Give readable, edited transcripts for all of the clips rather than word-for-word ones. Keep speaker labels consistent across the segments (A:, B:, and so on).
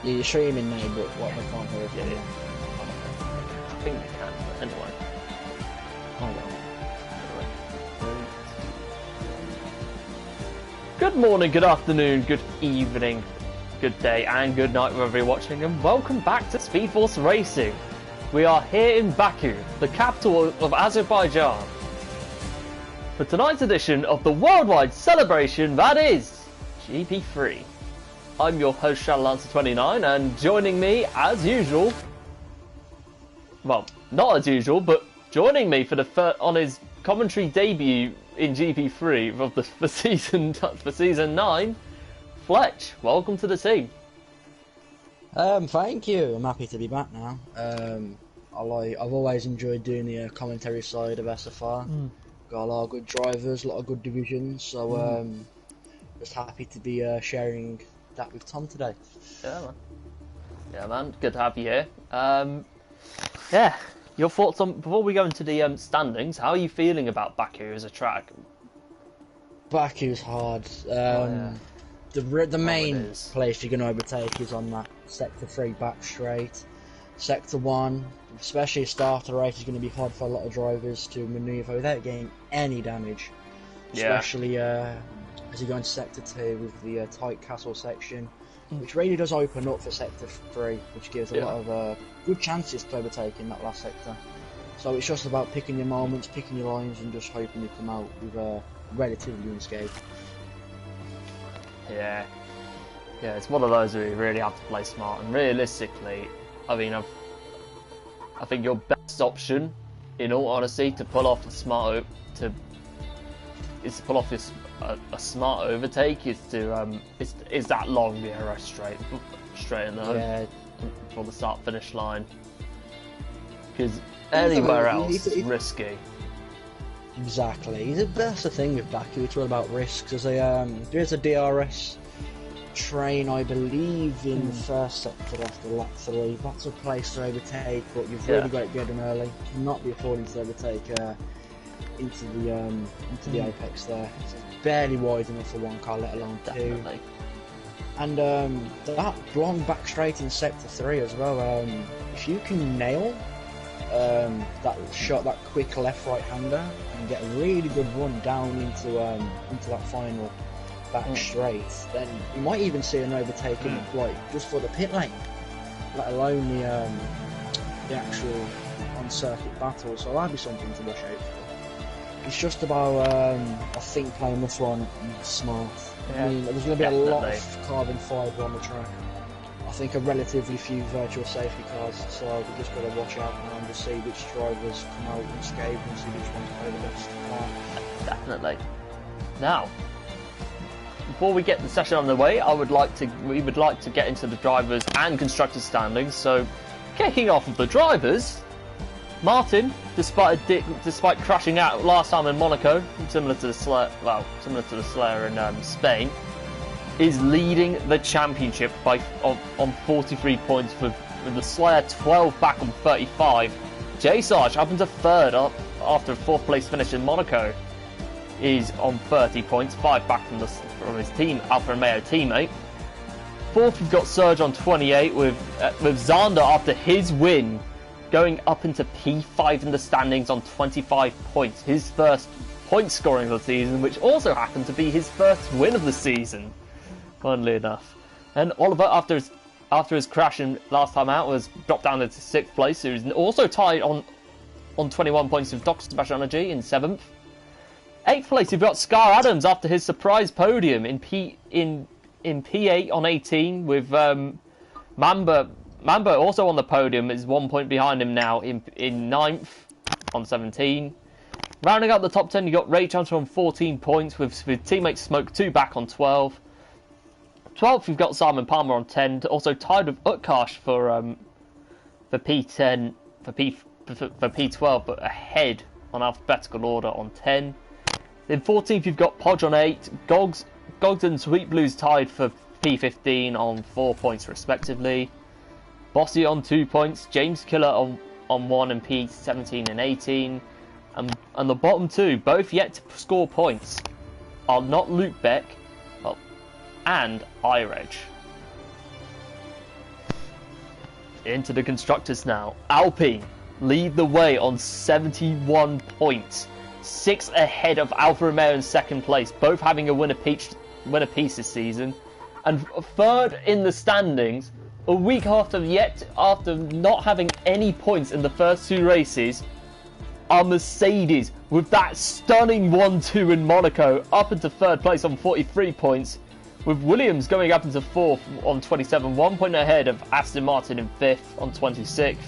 A: Yeah, you're streaming now, but what they can't hear from you.
B: I think they can, but anyway. Hold on. Good morning, good afternoon, good evening, good day, and good night wherever you're watching, and welcome back to Speed Force Racing. We are here in Baku, the capital of Azerbaijan, for tonight's edition of the worldwide celebration that is GP3. I'm your host, Shadowlancer29, and joining me, as usual, well, not as usual, but joining me for on his commentary debut in GP3 for season 9, Fletch. Welcome to the team.
A: Thank you. I'm happy to be back now. I've always enjoyed doing the commentary side of SFR. Got a lot of good drivers, a lot of good divisions, so just happy to be sharing that with Tom today.
B: Yeah, man. Good to have you here. Yeah, your thoughts on, before we go into the standings, how are you feeling about Baku as a track?
A: Baku's hard. The main place you're going to overtake is on that Sector 3 back straight. Sector 1, especially a starter race, is going to be hard for a lot of drivers to manoeuvre without getting any damage. Especially as you go into Sector 2 with the tight castle section, which really does open up for Sector 3, which gives a lot of good chances to overtake in that last sector. So it's just about picking your moments, picking your lines, and just hoping you come out with relatively unscathed. Yeah,
B: it's one of those where you really have to play smart, and realistically, I mean, I think your best option, in all honesty, to pull off a smart a smart overtake is to is that long Vieira straight in the for the start finish line, because anywhere else is risky.
A: Exactly. That's the thing with Baku. It's all about risks. There is a DRS train, I believe, in the first sector after lap 3. That's a place to overtake, but you've really got to get in early. You cannot be affording to overtake into the apex there. It's barely wide enough for one car, let alone two.
B: Definitely.
A: And that long back straight in sector 3 as well. If you can nail that quick left-right hander and get a really good run down into that final back straight, then you might even see an overtaking like just for the pit lane, let alone the actual on-circuit battle. So that'd be something to watch out for. It's just about I think playing this one smart. I mean, there's going to be a lot of carbon fibre on the track. I think a relatively few virtual safety cars, so we've just got to watch out and just see which drivers come out unscathed and see which ones play the best car.
B: Definitely. Now, before we get the session on the way, we would like to get into the drivers and constructors standings. So, kicking off with the drivers, Martin, despite crashing out last time in Monaco, similar to the Slayer in Spain, is leading the championship on 43 points with the Slayer 12 back on 35. J Sarge up into third after a 4th place finish in Monaco is on 30 points, 5 back from his team Alfa Romeo teammate. 4th we've got Serge on 28 with Zander after his win going up into P5 in the standings on 25 points. His first point scoring of the season, which also happened to be his first win of the season, funnily enough. And Oliver, after his crash last time out, was dropped down into 6th place. So he's also tied on 21 points with Dr. Special Energy in 7th. 8th place, you've got Scar Adams after his surprise podium in P8 on 18 with Mamba. Mamba also on the podium, is 1 point behind him now in 9th on 17. Rounding out the top 10, you've got Ray Chanter on 14 points with teammate Smoke 2 back on 12. 12th, you've got Simon Palmer on 10, also tied with Utkarsh for P10, for P12, but ahead on alphabetical order on 10. Then 14th, you've got Podge on 8, Gogs and Sweet Blues tied for P15 on 4 points respectively. Bossy on 2 points, James Killer on 1 and P17 and 18. And the bottom two, both yet to score points, are not Luke Beck and iReg. into the constructors now. Alpine lead the way on 71 points, 6 ahead of Alfa Romeo in second place, both having a win apiece this season, and third in the standings. A week after not having any points in the first 2 races, are Mercedes with that stunning 1-2 in Monaco, up into third place on 43 points, with Williams going up into fourth on 27, 1 point ahead of Aston Martin in fifth on 26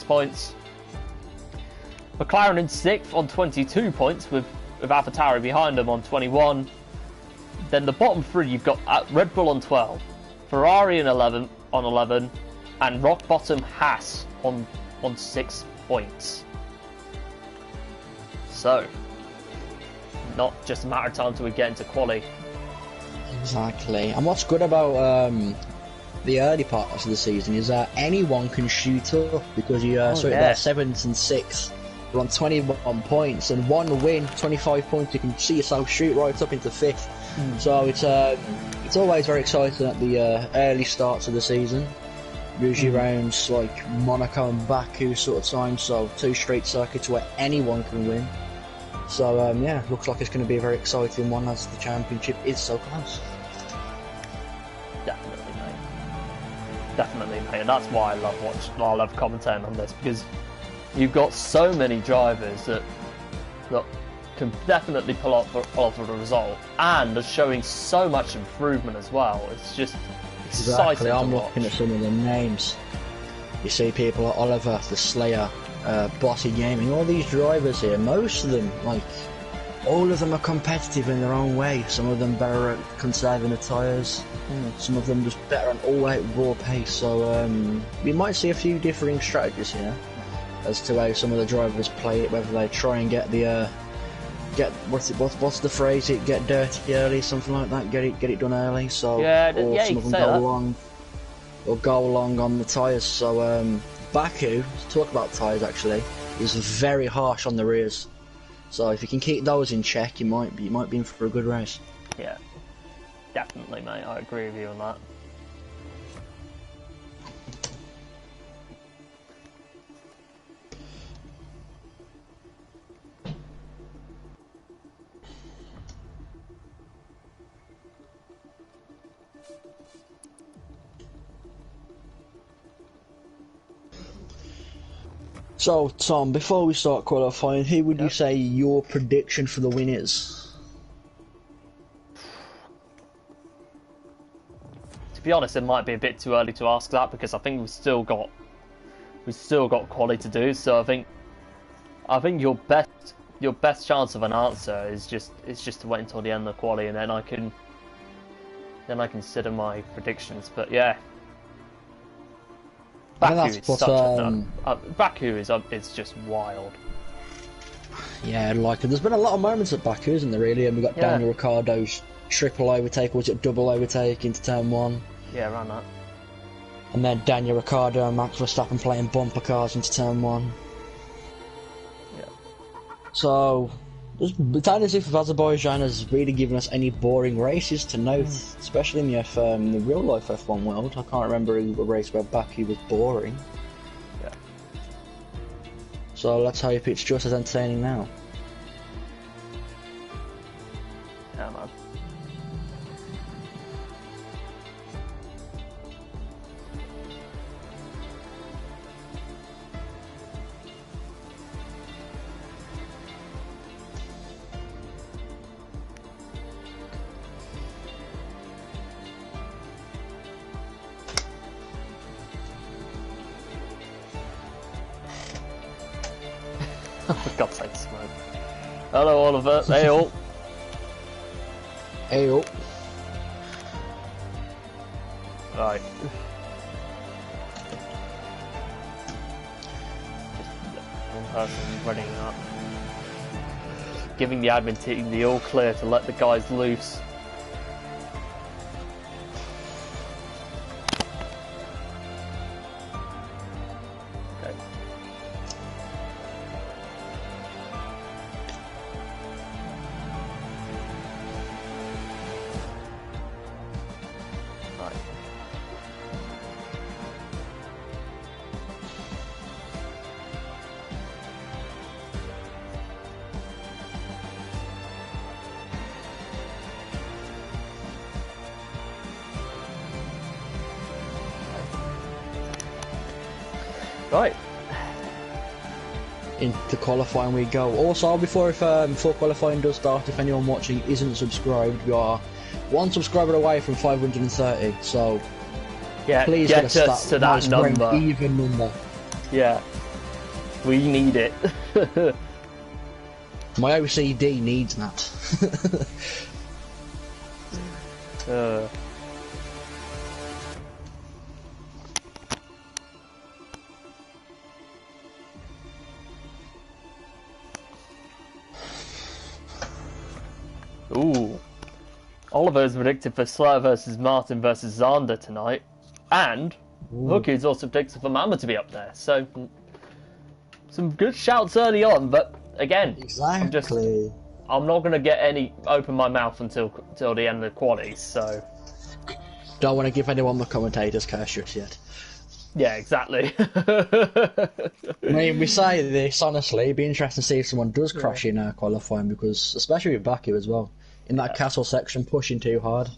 B: points. McLaren in sixth on 22 points, with AlphaTauri behind them on 21. Then the bottom 3, you've got Red Bull on 12, Ferrari in 11 on 11, and rock bottom Haas on 6 points. So, not just a matter of time till we get into quali.
A: Exactly. And what's good about the early parts of the season is that anyone can shoot up, because you about 7th and 6th. We're on 21 points, and one win, 25 points, you can see yourself shoot right up into 5th. So it's always very exciting at the early starts of the season. Usually around like Monaco and Baku sort of time, so 2 straight circuits where anyone can win. So yeah, looks like it's going to be a very exciting one, as the championship is so close.
B: Definitely, mate, and that's why I love commentating on this, because you've got so many drivers that can definitely pull off a result, and are showing so much improvement as well. It's just exciting.
A: Exactly. I'm looking at some of the names. You see people like Oliver, the Slayer, Bossy Gaming, all these drivers here, most of them, like, all of them are competitive in their own way. Some of them better at conserving the tyres, some of them just better on all-out raw pace. So we might see a few differing strategies here as to how some of the drivers play it, whether they try and get the what's the phrase? Get dirty early, something like that. Get it done early. So or some of them go along on the tyres. So Baku, to talk about tyres actually, is very harsh on the rears. So if you can keep those in check, you might be in for a good race.
B: Yeah, definitely, mate. I agree with you on that.
A: So, Tom, before we start qualifying, who would you say your prediction for the win is?
B: To be honest, it might be a bit too early to ask that, because I think we've still got quali to do. So I think your best chance of an answer is just to wait until the end of the quali, and then I can consider my predictions. But yeah. Baku is just wild.
A: Yeah, like there's been a lot of moments at Baku, isn't there? Really, and we got Daniel Ricciardo's triple overtake, or was it double overtake into turn 1?
B: Yeah, around that.
A: And then Daniel Ricciardo and Max Verstappen playing bumper cars into turn 1.
B: Yeah.
A: So it's not as if Azerbaijan has really given us any boring races to note, especially in the real life F1 world. I can't remember a race where Baku was boring.
B: Yeah.
A: So let's hope it's just as entertaining now.
B: Yeah, man. For God's sake, smoke. Hello, Oliver. Hey, all.
A: Hey, all.
B: Right. One person running up. Giving the admin team the all clear to let the guys loose. Right.
A: Into qualifying we go. Also, before qualifying does start, if anyone watching isn't subscribed, we are one subscriber away from 530. So
B: Yeah,
A: please
B: get
A: us
B: to that
A: nice
B: number.
A: Even number.
B: Yeah, we need it.
A: My OCD needs that.
B: Ooh. Oliver's predicted for Slayer versus Martin versus Zander tonight. And Hookie's also predicted for Mama to be up there. So, some good shouts early on, but again,
A: exactly.
B: I'm not going to open my mouth until the end of the qualies, so...
A: Don't want to give anyone the commentator's curse just yet.
B: Yeah, exactly.
A: I mean, we say this, honestly, it'd be interesting to see if someone does crash in qualifying, because, especially with Baku as well, in that castle section, pushing too hard.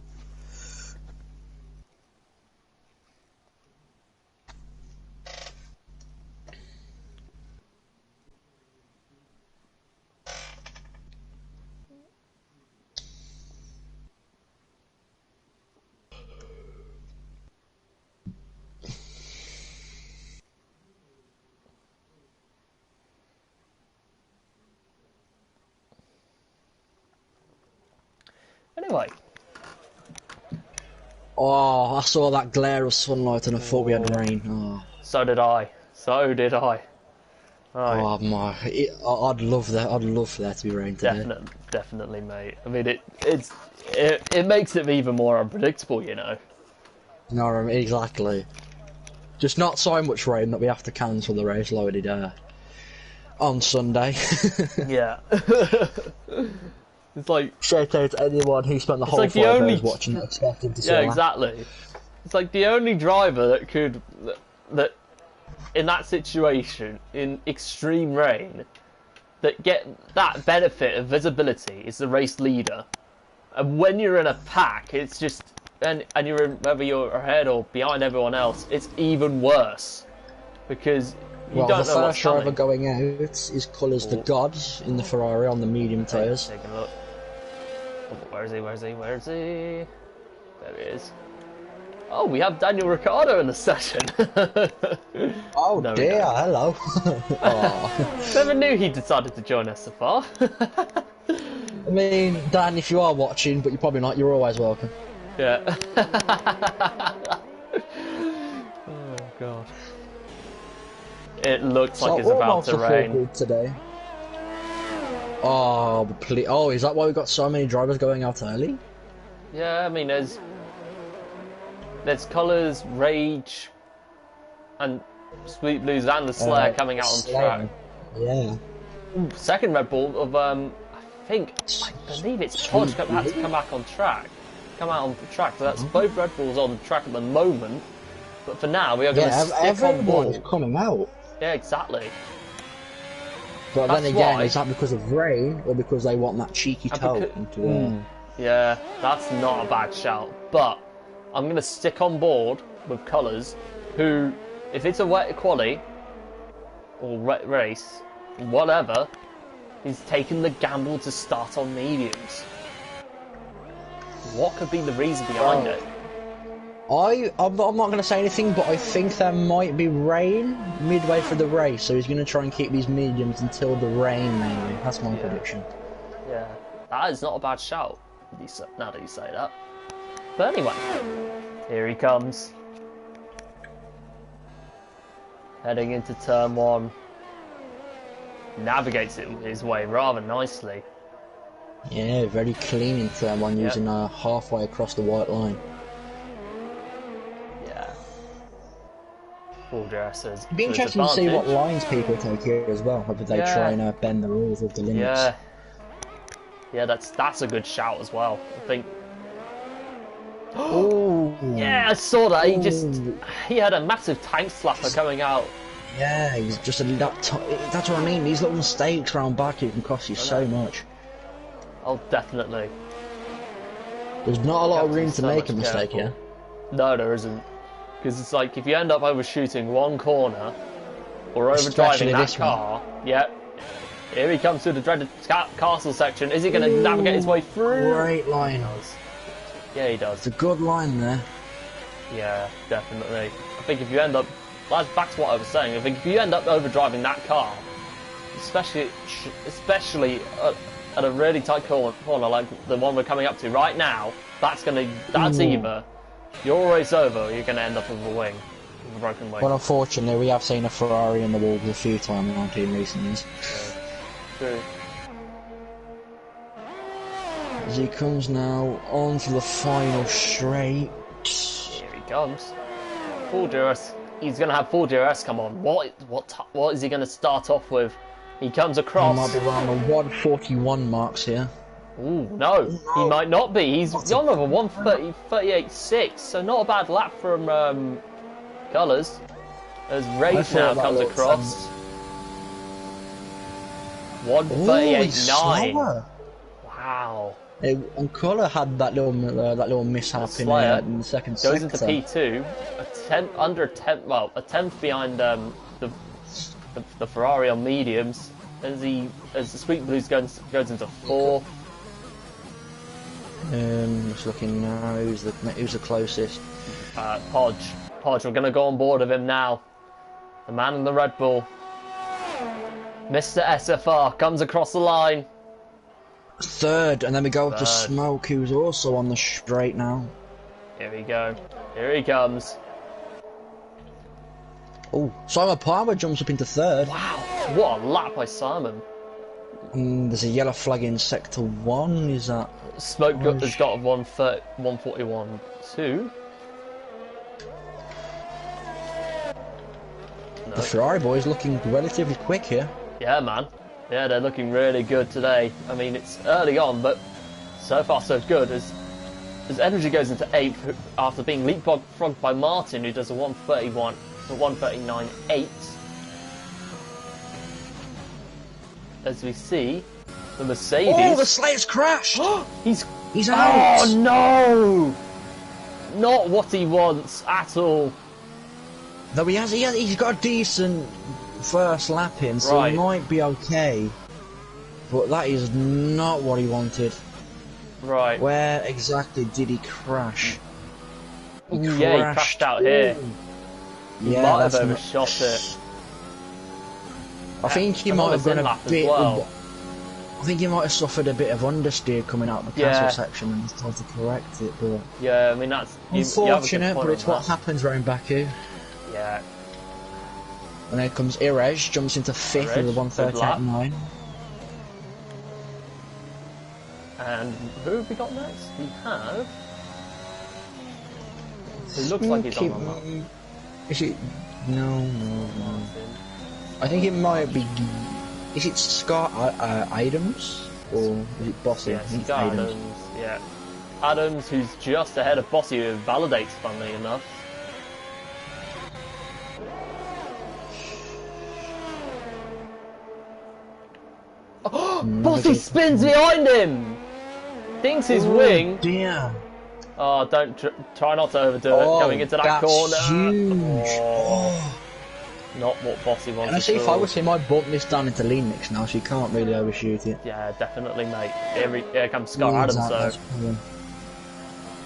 B: Anyway.
A: Oh, I saw that glare of sunlight and I thought we had rain. Oh.
B: So did I. Right.
A: Oh my! I'd love that. I'd love for there to be rain today.
B: Definitely, mate. I mean, it makes it even more unpredictable, you know.
A: No, exactly. Just not so much rain that we have to cancel the race loaded on Sunday.
B: Yeah. It's like
A: shout out to anyone who spent the whole 5 hours watching that expecting to see
B: Yeah, exactly. It's like the only driver that in that situation, in extreme rain, that get that benefit of visibility is the race leader. And when you're in a pack, it's just and you're whether you're ahead or behind everyone else, it's even worse because you don't know what's coming.
A: The first driver going out is Colours the God in the Ferrari on the medium tyres.
B: Take a look. Where is he? There he is. Oh, we have Daniel Ricciardo in the session.
A: Oh no, dear, hello.
B: Never knew he decided to join us so far.
A: I mean, Dan, if you are watching, but you're probably not, you're always welcome.
B: Yeah. Oh god. It looks like it's about to rain
A: today. Oh, please. Oh, is that why we got so many drivers going out early?
B: Yeah, I mean, there's Colours, Rage, and Sweet Blues and the Slayer coming out on track.
A: Yeah.
B: Second Red Bull of I believe it's Podge had to come back on track. Come out on the track. So that's both Red Bulls on track at the moment. But for now, we are going to stick on board.
A: Coming out.
B: Yeah, exactly.
A: But then again, is that because of rain or because they want that cheeky toe into there?
B: Yeah, that's not a bad shout. But I'm going to stick on board with Colours, who, if it's a wet quali or race, whatever, he's taken the gamble to start on mediums. What could be the reason behind it?
A: I'm not going to say anything, but I think there might be rain midway through the race, so he's going to try and keep these mediums until the rain, maybe. That's my prediction.
B: Yeah, that is not a bad shout, now that you say that. But anyway, here he comes. Heading into turn 1. Navigates it his way rather nicely.
A: Yeah, very clean in turn 1, using halfway across the white line.
B: Full dressers.
A: It'd be interesting to see what lines people take here as well, whether they try and bend the rules of the limits.
B: Yeah, that's a good shout as well. I think.
A: Oh.
B: Yeah, I saw that. He had a massive tank slapper coming out.
A: Yeah, he's just that's what I mean. These little mistakes around back can cost you so much.
B: Oh, definitely.
A: There's not a lot of room to make a mistake here.
B: No, there isn't. Because it's like, if you end up overshooting one corner, or
A: Especially
B: overdriving that
A: this one.
B: car. Yep. Here he comes to the dreaded castle section. Is he going to navigate his way through?
A: Great line.
B: Yeah, he does.
A: It's a good line there.
B: Yeah, definitely. I think if you end up, back to what I was saying, I think if you end up overdriving that car, especially at a really tight corner like the one we're coming up to right now, that's either your race over or you're going to end up with a wing, with a broken wing.
A: Well, unfortunately, we have seen a Ferrari in the walls a few times in our team recent years.
B: True.
A: As he comes now onto the final straight.
B: Here he comes. Full DRS. He's going to have full DRS come on. What is he going to start off with? He comes across.
A: He might be around the 141 marks here.
B: Ooh, no, he might not be. He's on over 138.6, so not a bad lap from Colours. As Rage now comes across. 138.9. Wow.
A: And Colour had that little mishap in the second sector.
B: Goes into P2, a tenth behind the Ferrari on mediums. As the Sweet Blues goes into fourth.
A: Just looking now, who's the closest?
B: Podge, we're going to go on board of him now. The man in the Red Bull. Mr. SFR comes across the line.
A: Third, and then we go up to Smoke, who's also on the straight now.
B: Here we go. Here he comes.
A: Oh, Simon Palmer jumps up into third.
B: Wow, what a lap by Simon.
A: There's a yellow flag in sector 1, is that?
B: Smoke has got 141.2. No.
A: The Ferrari boys looking relatively quick here.
B: Yeah, man. Yeah, they're looking really good today. I mean, it's early on, but so far so good. As Energy goes into 8th after being leapfrogged by Martin, who does a 139.8. As we see, the Mercedes.
A: Oh, the Slayer's crashed!
B: He's
A: out!
B: Oh no! Not what he wants at all.
A: Though he's got a decent first lap in, so he might be okay. But that is not what he wanted.
B: Right.
A: Where exactly did he crash?
B: He crashed out here. He might have overshot it.
A: I think he might have been a bit. I think he might have suffered a bit of understeer coming out of the castle section and he's tried to correct it. But
B: yeah, I mean that's
A: unfortunate, but it's what happens around Baku.
B: Yeah.
A: And then comes Irej, jumps into 5th with a 138.9.
B: And who have we got next? We have. It looks like he's on that.
A: Is it? No. I think it might be. Is it Scott Adams or is it Bossy?
B: Yeah, Scott Adams. Yeah, Adams, who's just ahead of Bossy, who validates, funnily enough. Oh, Bossy spins behind him. Thinks his wing.
A: Dear.
B: Oh, don't try not to overdo it. Going into that corner.
A: Huge.
B: Not what Bossy wants.
A: And I see if I was him, I'd bump this down into lean mix now, so you can't really overshoot it.
B: Yeah, definitely, mate. Here comes Scott Adams, though.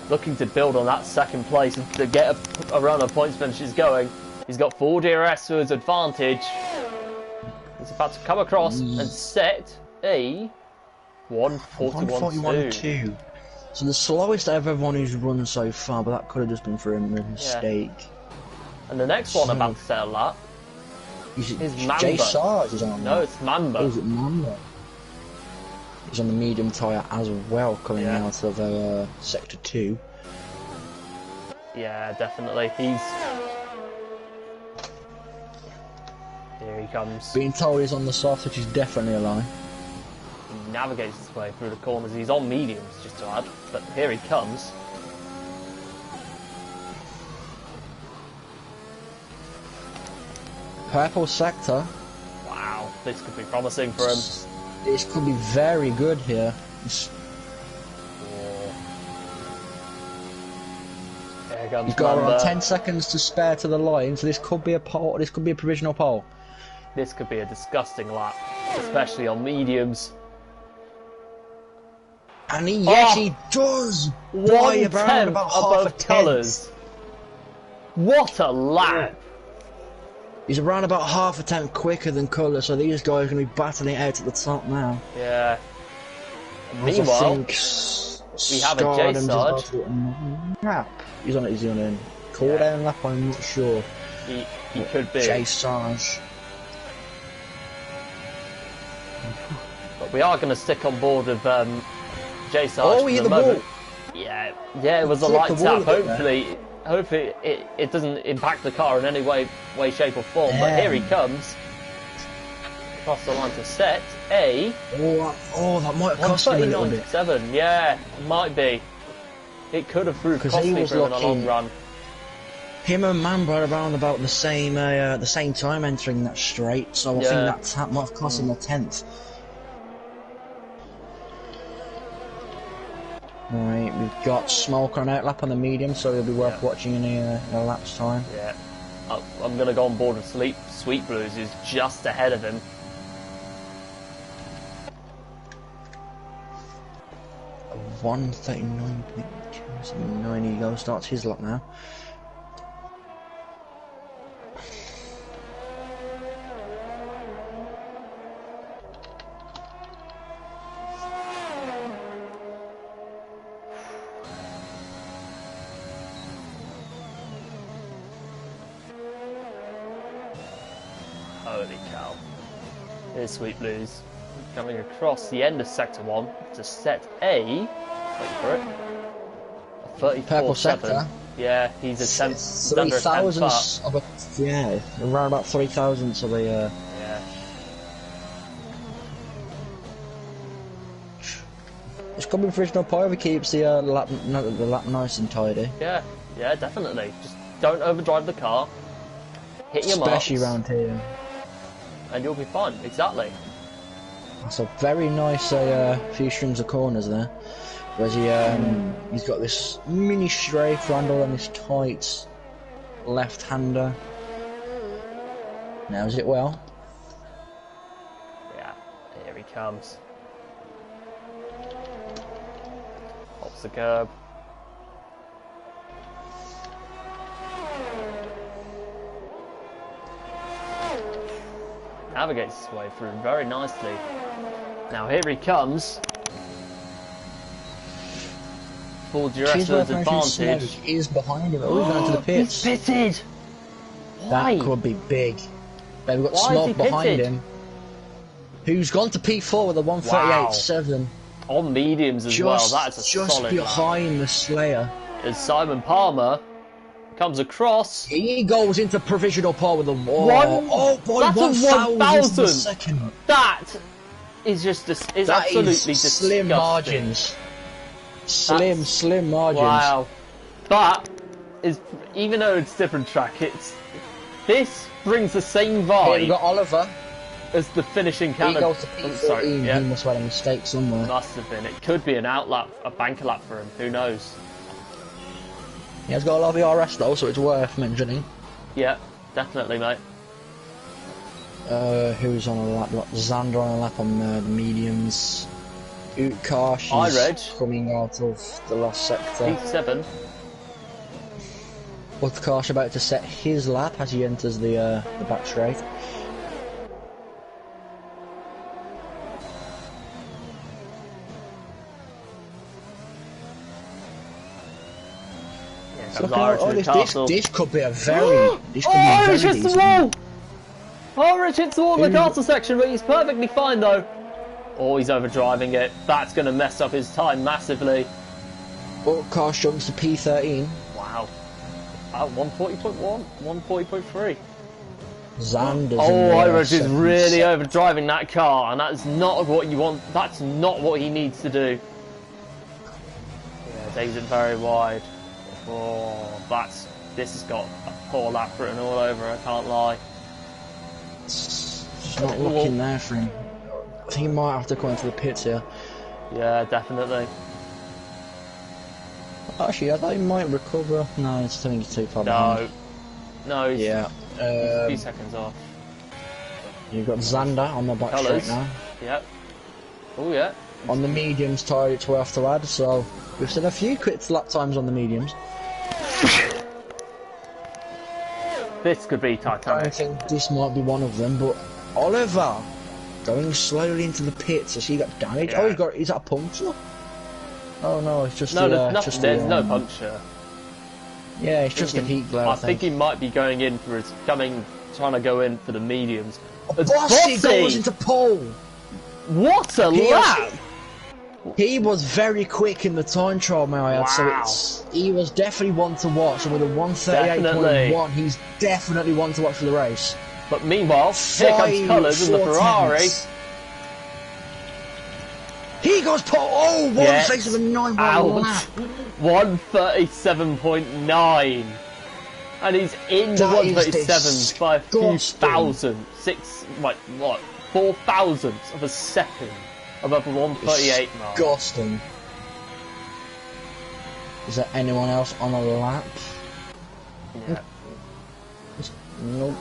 B: Looking to build on that second place and to get a run of points finishes going. He's got full DRS to his advantage. He's about to come across and set a 141.2.
A: So the slowest out of everyone who's run so far, but that could have just been for a mistake.
B: Yeah. And the next one about to set a lap is Mamba.
A: Jay Sarge is on.
B: No, it's Mamba.
A: Oh, is it Mamba? He's on the medium tyre as well, coming out of sector 2.
B: Yeah, definitely. Here he comes.
A: Being told he's on the soft, which is definitely a lie.
B: He navigates his way through the corners. He's on mediums, just to add. But here he comes.
A: Purple sector.
B: Wow, this could be promising for him.
A: This could be very good here.
B: Here comes
A: He's got around 10 seconds to spare to the line, so this could be a pole. This could be a provisional pole.
B: This could be a disgusting lap, especially on mediums.
A: And he does! By around about half a
B: colours. What a lap!
A: Yeah. He's around about half a tenth quicker than Colour, so these guys are going to be battling it out at the top now.
B: Yeah. Meanwhile, we have a J-Sarge.
A: He's on a cool-down lap, I'm not sure.
B: He could be.
A: J-Sarge.
B: But we are going to stick on board with J-Sarge for the moment. Yeah, it was a light tap. Hopefully it doesn't impact the car in any way, shape or form. But here he comes. Across the line to set a...
A: Oh, that might have cost him a little bit.
B: 7, yeah, might be. It could have proved costly for him in the long run.
A: Him and Mamba around about the same time entering that straight, so I think that tap might have cost him a 10th. Alright, we've got Smoke on outlap on the medium, so it'll be worth watching in a lap's time.
B: Yeah, I'm going to go on board with Sweet Blues, who's just ahead of him.
A: 1:39.279. He goes, starts his lap now.
B: Holy cow. Here's Sweet Blues coming across the end of Sector 1 to set a... wait for it. A 34.7. Yeah, he's a 10...
A: 3,000 of a... yeah, around about 3,000 of a...
B: yeah.
A: It's coming for original power if he keeps the lap nice and tidy.
B: Yeah, definitely. Just don't overdrive the car. Hit your marks.
A: Especially around here.
B: And you'll be fine, exactly.
A: That's a very nice few strings of corners there. Whereas he's got this mini strafe handle and this tight left-hander. Now's it well.
B: Yeah, here he comes. Hops the curb. Navigates his way through very nicely. Now here he comes. Full Duracell's advantage.
A: Is behind him. Oh, he's going to the pits.
B: He's pitted. Why?
A: That could be big. They've got Smoke behind him. Who's gone to P4 with a 138.7.
B: On mediums as well. That's a solid.
A: Just behind the Slayer.
B: As Simon Palmer comes across.
A: He goes into provisional par with a
B: that's
A: 1,000 second.
B: That is just absolutely disgusting.
A: Slim margins. Slim margins.
B: Wow. But even though it's different track, this brings the same vibe.
A: Here we got Oliver
B: as the finishing Canada.
A: He goes to P14. He must have had a mistake somewhere.
B: Must have been. It could be an outlap, a banker lap for him. Who knows?
A: He has got a lot of ERS though, so it's worth mentioning.
B: Yeah, definitely, mate.
A: Who's on a lap? Xander on a lap on the mediums. Utkarsh is coming out of the last sector.
B: P7.
A: Utkarsh about to set his lap as he enters the back straight. This could be a very... this could be
B: Irish hits the wall! Irish hits the wall in the castle section, but he's perfectly fine though. Oh, he's overdriving it. That's going to mess up his time massively.
A: Utkarsh jumps to P13.
B: Wow. 140.1, 140.3.
A: Xander's
B: Irish is really overdriving that car, and that's not what you want. That's not what he needs to do. Yeah, takes it very wide. Oh, this has got a poor lap written all over, I can't lie.
A: It's not looking there for him. I think he might have to come into the pits here.
B: Yeah, definitely.
A: Actually, I thought he might recover. No, I think he's too far behind.
B: No, he's
A: yeah.
B: a few seconds off.
A: You've got Xander on the back straight now.
B: Yep. Oh yeah.
A: On the mediums tyre, it's worth to add, so we've seen a few quick lap times on the mediums.
B: This could be Titanic.
A: I think this might be one of them, but Oliver going slowly into the pits as he got damaged.
B: Yeah.
A: Oh, is that a puncture? Oh no, it's just
B: no,
A: there's
B: no puncture.
A: Yeah, it's just a heat glare.
B: I think he might be going in for trying to go in for the mediums.
A: Bossy goes into pole.
B: What a lap!
A: He was very quick in the time trial, may I add.
B: Wow.
A: So he was definitely one to watch. And with a 138.1, he's definitely one to watch for the race.
B: But meanwhile, here comes Colours in the Ferrari.
A: He goes pole. Oh, 1:37.9 lap.
B: 1:37.9. And he's in the 1:37 by a few thousand. 4 thousandths of a second above the 1:38 mark.
A: Disgusting. Is there anyone else on a lap?
B: Yeah.
A: Nope.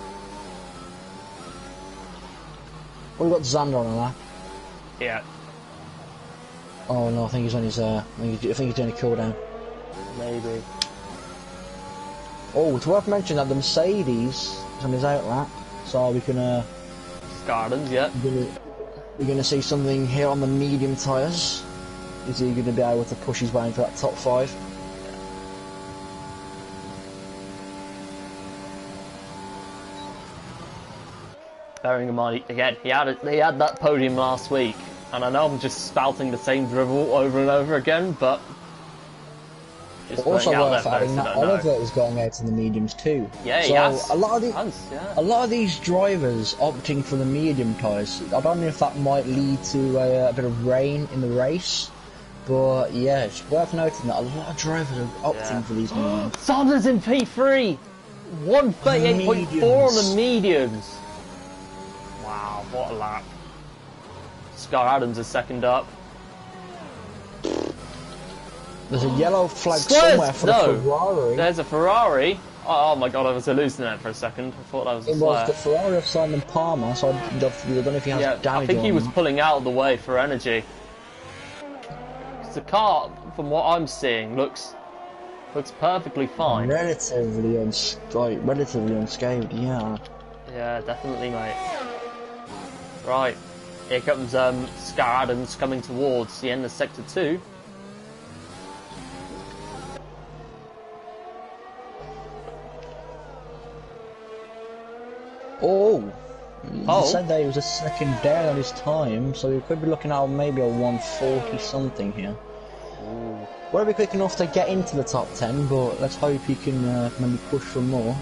A: We've got Xander on a lap.
B: Yeah.
A: Oh no, I think he's on his. I think he's doing a cooldown.
B: Maybe.
A: Oh, it's worth mentioning that the Mercedes is on his out lap, so we can.
B: Gardens, yeah.
A: We're gonna see something here on the medium tyres. Is he going to be able to push his way into that top 5?
B: Bearing in mind, again, he had that podium last week, and I know I'm just spouting the same drivel over and over again, but just
A: also worth adding that Oliver is going out in the mediums too.
B: Yeah,
A: so
B: he has.
A: A lot of these drivers opting for the medium tyres. I don't know if that might lead to a bit of rain in the race, but yeah, it's worth noting that a lot of drivers are opting for these mediums.
B: Saunders in P3, 1:38.4 on the mediums. Wow, what a lap. Scar Adams is second up.
A: There's a yellow flag somewhere for the Ferrari.
B: There's a Ferrari. Oh my god, I was hallucinating for a second. I thought that was a flare.
A: Was the Ferrari of Simon Palmer, so I don't know if he has damage.
B: I think he was pulling out of the way for energy. The car, from what I'm seeing, looks perfectly fine.
A: Relatively unscathed, yeah.
B: Yeah, definitely, mate. Right, here comes Scar Adams coming towards the end of Sector 2.
A: He said that he was a second down on his time, so we could be looking at maybe a 140 something here. Won't be quick enough to get into the top 10, but let's hope he can maybe push for more.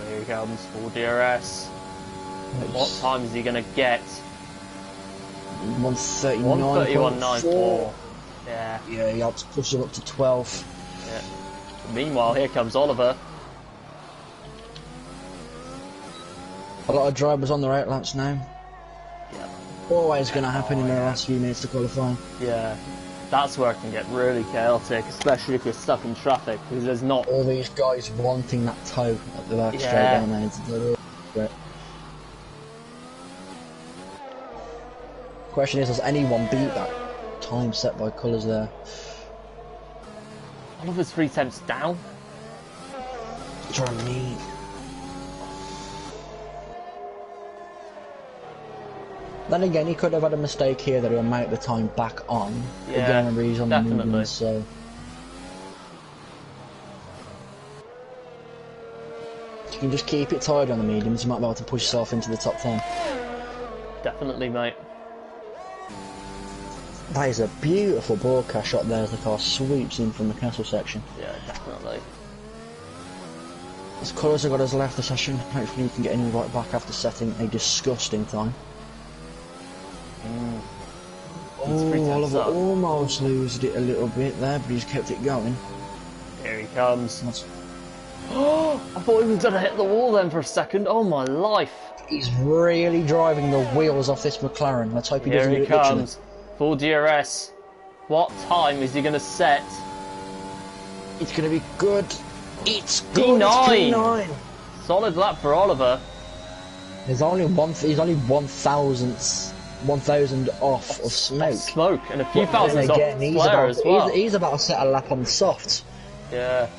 B: Here he comes, full DRS. What time is he going to get?
A: 1:39.4.
B: Yeah.
A: Yeah, he had to push it up to 12.
B: Yeah. Meanwhile, here comes Oliver.
A: A lot of drivers on their outlaps now.
B: Yeah.
A: Always going to happen in the last few minutes to qualify.
B: Yeah. That's where it can get really chaotic, especially if you're stuck in traffic, because there's not...
A: All these guys wanting that toe at the back straight down there. Question is, does anyone beat that time set by Colours there?
B: Oliver's 3 tenths down.
A: Trying me. Then again, he could have had a mistake here that he'll make the time back on.
B: Yeah,
A: he's on
B: definitely.
A: The movement, so. If you can just keep it tied on the mediums, you might be able to push yourself into the top 10.
B: Definitely, mate.
A: That is a beautiful broadcast shot there as the car sweeps in from the castle section.
B: Yeah, definitely.
A: As Colours have got us left the session, hopefully we can get in right back after setting a disgusting time. Oliver almost losed it a little bit there, but he's kept it going.
B: Here he comes. Oh, I thought he was going to hit the wall then for a second. Oh my life.
A: He's really driving the wheels off this McLaren. Let's hope he doesn't do it.
B: Here he comes. Full DRS. What time is he going to set?
A: It's going to be good. It's good.
B: P9.
A: It's P9.
B: Solid lap for Oliver.
A: He's only 1,000 off of smoke.
B: Smoke and a few thousands off
A: he's
B: Flair
A: about,
B: as well.
A: He's about to set a lap on the softs.
B: Yeah.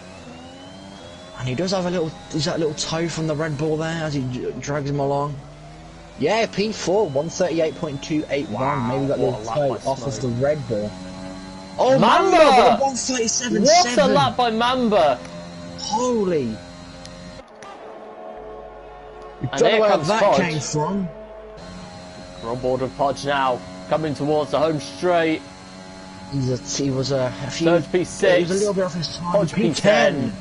A: And he does have he's that little toe from the Red Bull there as he drags him along. Yeah, P4, 138.281.
B: Wow,
A: Maybe that little toe off of the Red Bull. Oh,
B: Mamba!
A: 137.7.
B: What a lap by Mamba!
A: Holy.
B: And
A: Don't know
B: here
A: where
B: comes
A: that
B: Podge.
A: came from.
B: We're on board with Podge now, coming towards the home straight.
A: He was a few...
B: Surge P6.
A: He was a little bit off his time.
B: Podge P10.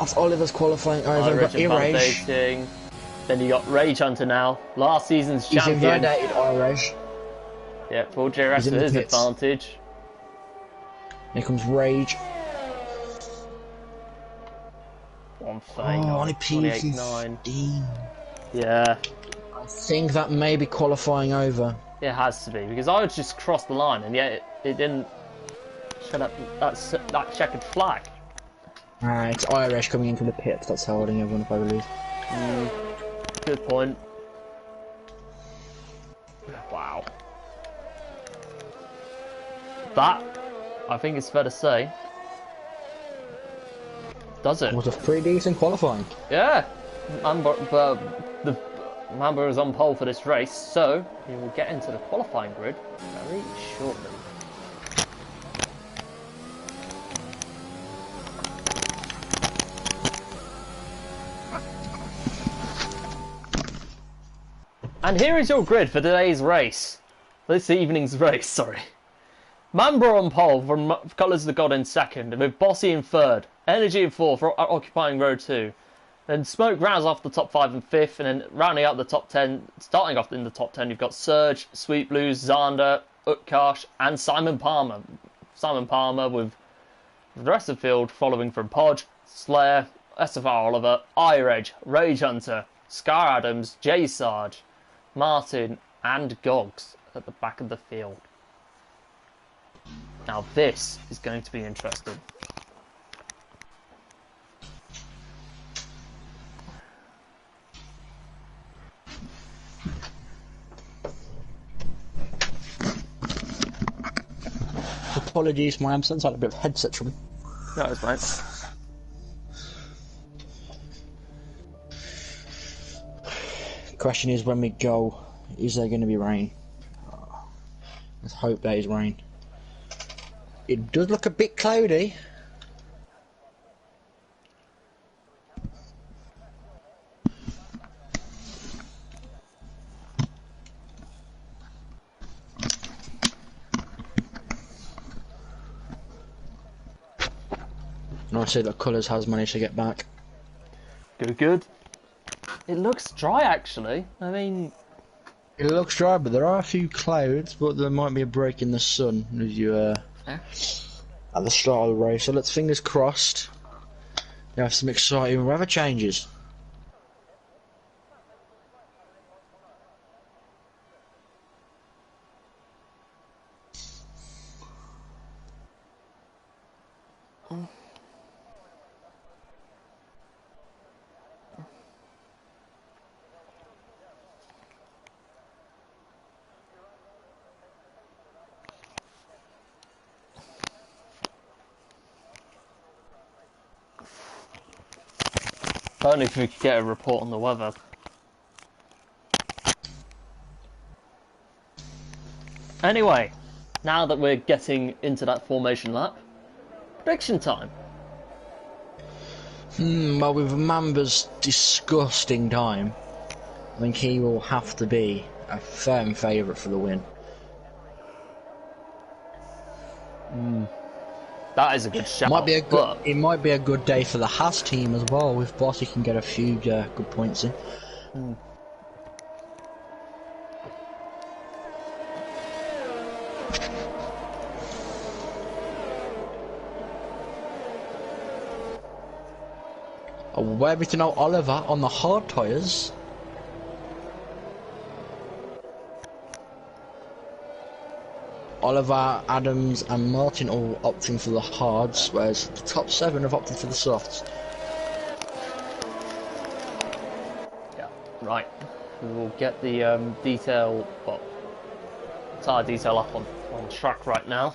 A: That's Oliver's qualifying. Oh,
B: Irish
A: got Irage.
B: invalidating. Then you got Rage Hunter now, last season's
A: He's
B: champion.
A: invalidated Irage.
B: Yeah, full JRS to his advantage.
A: Here comes Rage.
B: 139,
A: only P15.
B: Yeah.
A: I think that may be qualifying over.
B: It has to be, because I would just cross the line, and yet it didn't shut up that checkered flag.
A: It's Irish coming into the pits, that's holding everyone, if I believe.
B: Good point. Wow. That, I think it's fair to say, does it?
A: Was a pretty decent qualifying.
B: Yeah. Mamba is on pole for this race, so he will get into the qualifying grid very shortly. And here is your grid for today's race. This evening's race, sorry. Mamba on pole from Colours of the God in second, with Bossy in third, Energy in fourth for occupying row 2. Then Smoke rounds off the top 5 and 5th, and then rounding out the top 10, starting off in the top 10, you've got Surge, Sweet Blues, Zander, Utkarsh, and Simon Palmer. Simon Palmer with the rest of the field following from Podge, Slayer, SFR Oliver, Irage, Rage Hunter, Scar Adams, J Sarge, Martin, and Gogs at the back of the field. Now this is going to be interesting.
A: Apologies for my absence, I had a bit of headset trouble.
B: No, it's fine.
A: Question is, when we go, is there going to be rain? Let's hope there is rain. It does look a bit cloudy. And I see that Colours has managed to get back.
B: Good. It looks dry, actually. I mean...
A: It looks dry, but there are a few clouds, but there might be a break in the sun as you, at the start of the race. So let's fingers crossed. You have some exciting weather changes.
B: Only if we could get a report on the weather. Anyway, now that we're getting into that formation lap, prediction time.
A: Well, with Mamba's disgusting time, I think he will have to be a firm favourite for the win.
B: That is a good shout.
A: It might be a good day for the Haas team as well. With Bossy can get a few good points in. Where we to know Oliver on the hard tyres. Oliver, Adams and Martin all opting for the hards, whereas the top 7 have opted for the softs.
B: Right, we will get the detail, well, tyre detail up on track right now.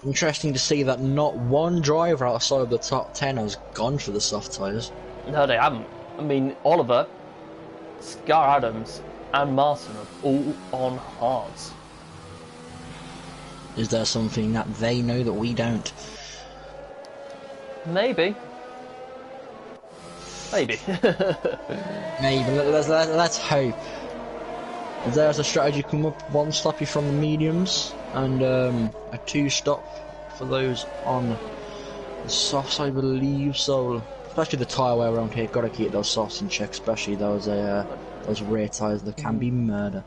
A: Interesting to see that not one driver outside of the top 10 has gone for the soft tyres.
B: No, they haven't. I mean, Oliver, Scar Adams, and Martin are all on hards.
A: Is there something that they know that we don't?
B: Maybe. Maybe.
A: Maybe. Let's hope. There's a strategy come up: one stop you from the mediums, and a 2-stop for those on the softs, I believe. So, especially the tyre wear around here, gotta keep those softs in check, especially those rear tyres that can be murder.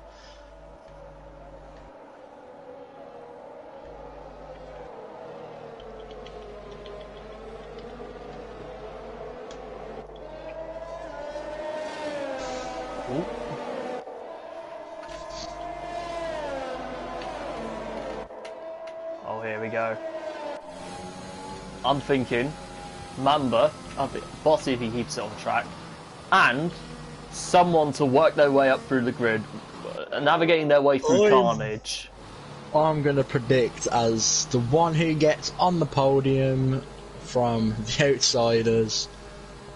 B: Oh, here we go. I'm thinking Mamba, Bossy if he keeps it on track, and someone to work their way up through the grid, navigating their way through carnage.
A: I'm gonna predict as the one who gets on the podium from the outsiders.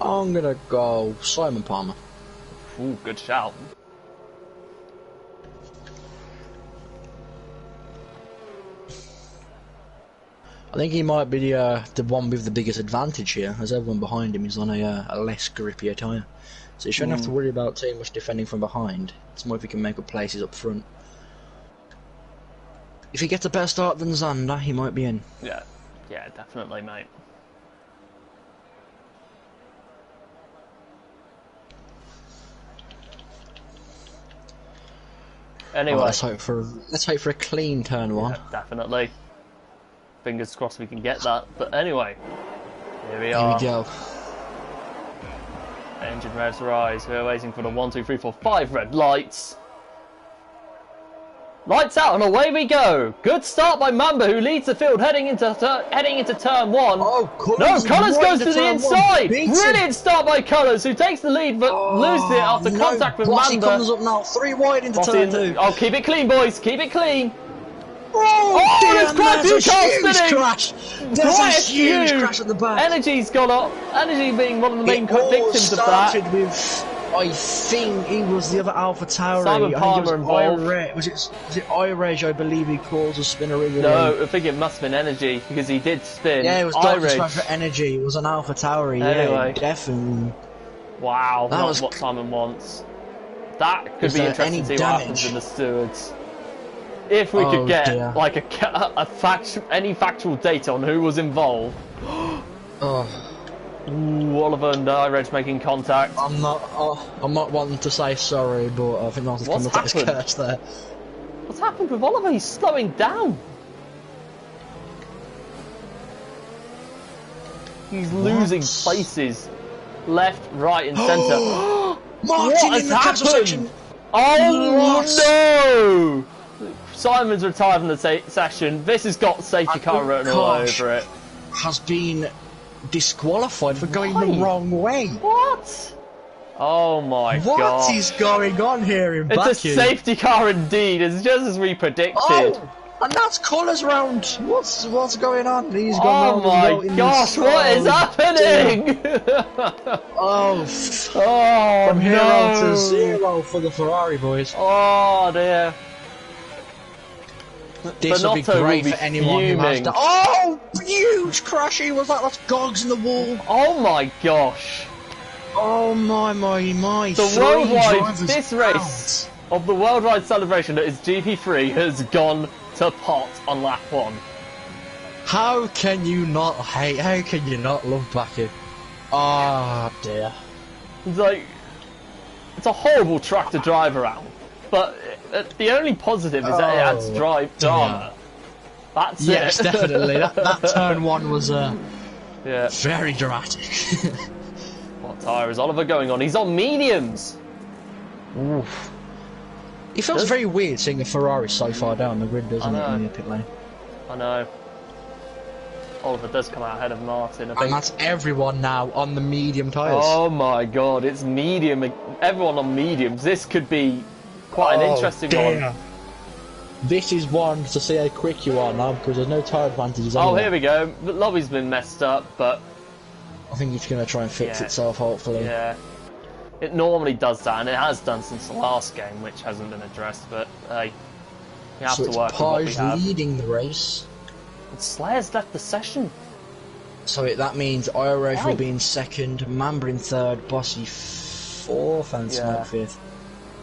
A: I'm gonna go Simon Palmer.
B: Ooh, good shout.
A: I think he might be the one with the biggest advantage here, as everyone behind him is on a less grippier tyre. So you shouldn't have to worry about too much defending from behind. It's more if he can make up places up front. If he gets a better start than Zander, he might be in.
B: Yeah, definitely, mate. Anyway,
A: let's hope for a clean turn one.
B: Yeah, definitely. Fingers crossed we can get that. But anyway, here we are.
A: Here we go.
B: Engine revs rise. We're waiting for the 1, 2, 3, 4, 5 red lights. Lights out and away we go. Good start by Mamba, who leads the field heading into turn 1.
A: Oh,
B: Colours goes to the inside. Brilliant start by Colours, who takes the lead but loses it after contact with
A: Bossy
B: Mamba.
A: comes up now, 3 wide into turn 2.
B: Oh, keep it clean, boys. Keep it clean.
A: Oh,
B: there's quite a few cars spinning.
A: Crash. There's a huge crash at the back.
B: Energy's gone up. Energy being one of the main victims of that.
A: Started with, I think he was the other Alpha Tauri.
B: Simon Palmer involved.
A: Was it Irage, I believe he calls a spinner rig?
B: No, I think it must have been Energy, because he did spin.
A: Yeah, it was Darkness for Energy. It was an Alpha Tauri.
B: Anyway.
A: Yeah, definitely.
B: Wow, that was what Simon wants. That could be interesting to see what happens in the stewards. If we could get like any factual data on who was involved. Ooh, Oliver and Reg making contact.
A: I'm not wanting to say sorry, but I think that's coming to his curse there.
B: What's happened with Oliver? He's slowing down. He's losing places, left, right, and centre.
A: Martin in the cancel section.
B: Oh no! Simon's retired from the session. This has got safety car written all over it.
A: Has been disqualified for going the wrong way.
B: What? Oh my god.
A: What is going on here in Baku?
B: It's a safety car indeed. It's just as we predicted.
A: Oh, and that's Colours round. What's going on? He's gone
B: oh my gosh, what is happening?
A: From hero to zero for the Ferrari boys.
B: Oh dear.
A: This will be great for anyone who has that. Oh, huge crashy! Was that's Gogs in the wall?
B: Oh my gosh!
A: Oh my!
B: The worldwide race of the worldwide celebration that is GP3 has gone to pot on lap 1.
A: How can you not hate? How can you not love Baku? Oh dear!
B: It's a horrible track to drive around, but the only positive is that it adds drive drama. That's it.
A: Yes, definitely. That turn 1 was very dramatic.
B: What tyre is Oliver going on? He's on mediums.
A: Oof. It feels very weird seeing a Ferrari so far down the grid, doesn't it, in the pit lane?
B: I know. Oliver does come out ahead of Martin. I think.
A: And that's everyone now on the medium tyres.
B: Oh my god, it's medium. Everyone on mediums. This could be quite an interesting one.
A: This is one to see how quick you are now, because there's no tyre advantages anywhere.
B: Oh, here we go. The lobby's been messed up, but...
A: I think it's going to try and fix itself, hopefully.
B: Yeah. It normally does that, and it has done since the last game, which hasn't been addressed, but hey, you have to work with what we have.
A: Leading the race.
B: And Slayer's left the session.
A: So that means IRF will be in second, Mamba in third, Bossy fourth, and Smoke fifth.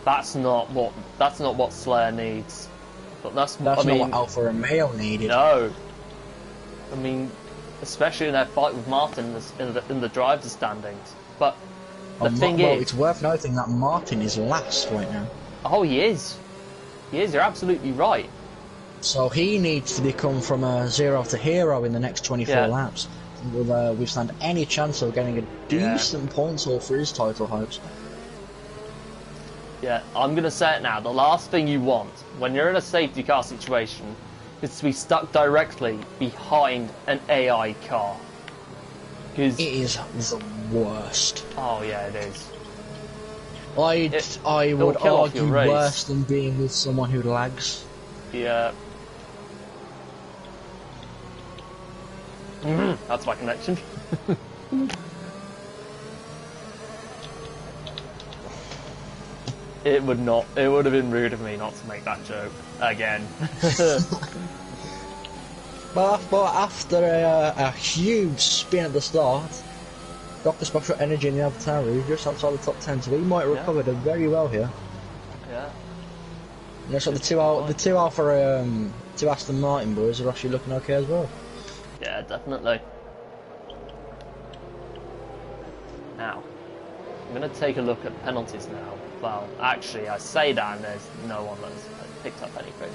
B: That's not what Slayer needs. But that's
A: not what Alfa Romeo needed.
B: No. I mean, especially in their fight with Martin in the drivers' standings. But the thing is...
A: it's worth noting that Martin is last right now.
B: Oh, he is. He is, you're absolutely right.
A: So he needs to become from a 0 to hero in the next 24 laps. Will withstand any chance of getting a decent points haul for his title hopes.
B: Yeah, I'm going to say it now. The last thing you want when you're in a safety car situation is to be stuck directly behind an AI car. Because
A: it is the worst.
B: Oh yeah, it is.
A: I would argue worse than being with someone who lags.
B: Yeah. That's my connection. It would have been rude of me not to make that joke again.
A: but after a huge spin at the start, got the special energy in the AlphaTauri just outside the top 10, so he might have recovered very well here.
B: Yeah.
A: And so the two Aston Martin boys are actually looking okay as well.
B: Yeah, definitely. Now, I'm going to take a look at penalties now. Well, actually, I say that and there's no one that's picked up anything.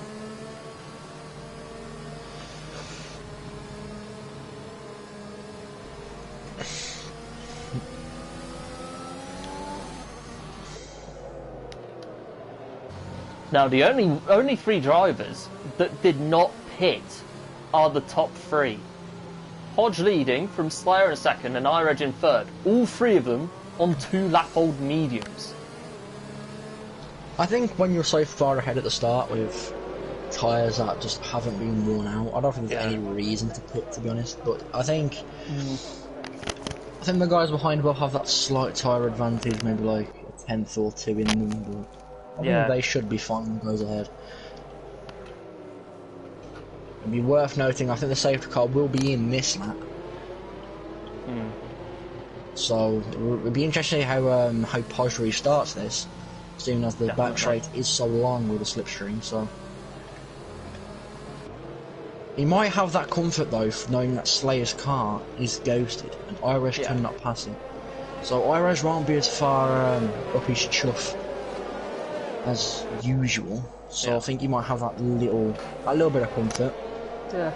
B: Now, the only three drivers that did not pit are the top three. Hodge leading from Slayer in second and iReg in third. All three of them on 2-lap-old mediums.
A: I think when you're so far ahead at the start with tyres that just haven't been worn out, I don't think there's any reason to pit, to be honest. But I think the guys behind will have that slight tyre advantage, maybe like a tenth or two in them. But I think they should be fine. Goes ahead. It'd be worth noting. I think the safety car will be in this lap. So it'd be interesting to see how Posh restarts this. Seeing as the back straight is so long with the slipstream, so he might have that comfort though, knowing that Slayer's car is ghosted and Irish cannot pass him. So Irish won't be as far up his chuff as usual. So I think he might have that little bit of comfort.
B: Yeah.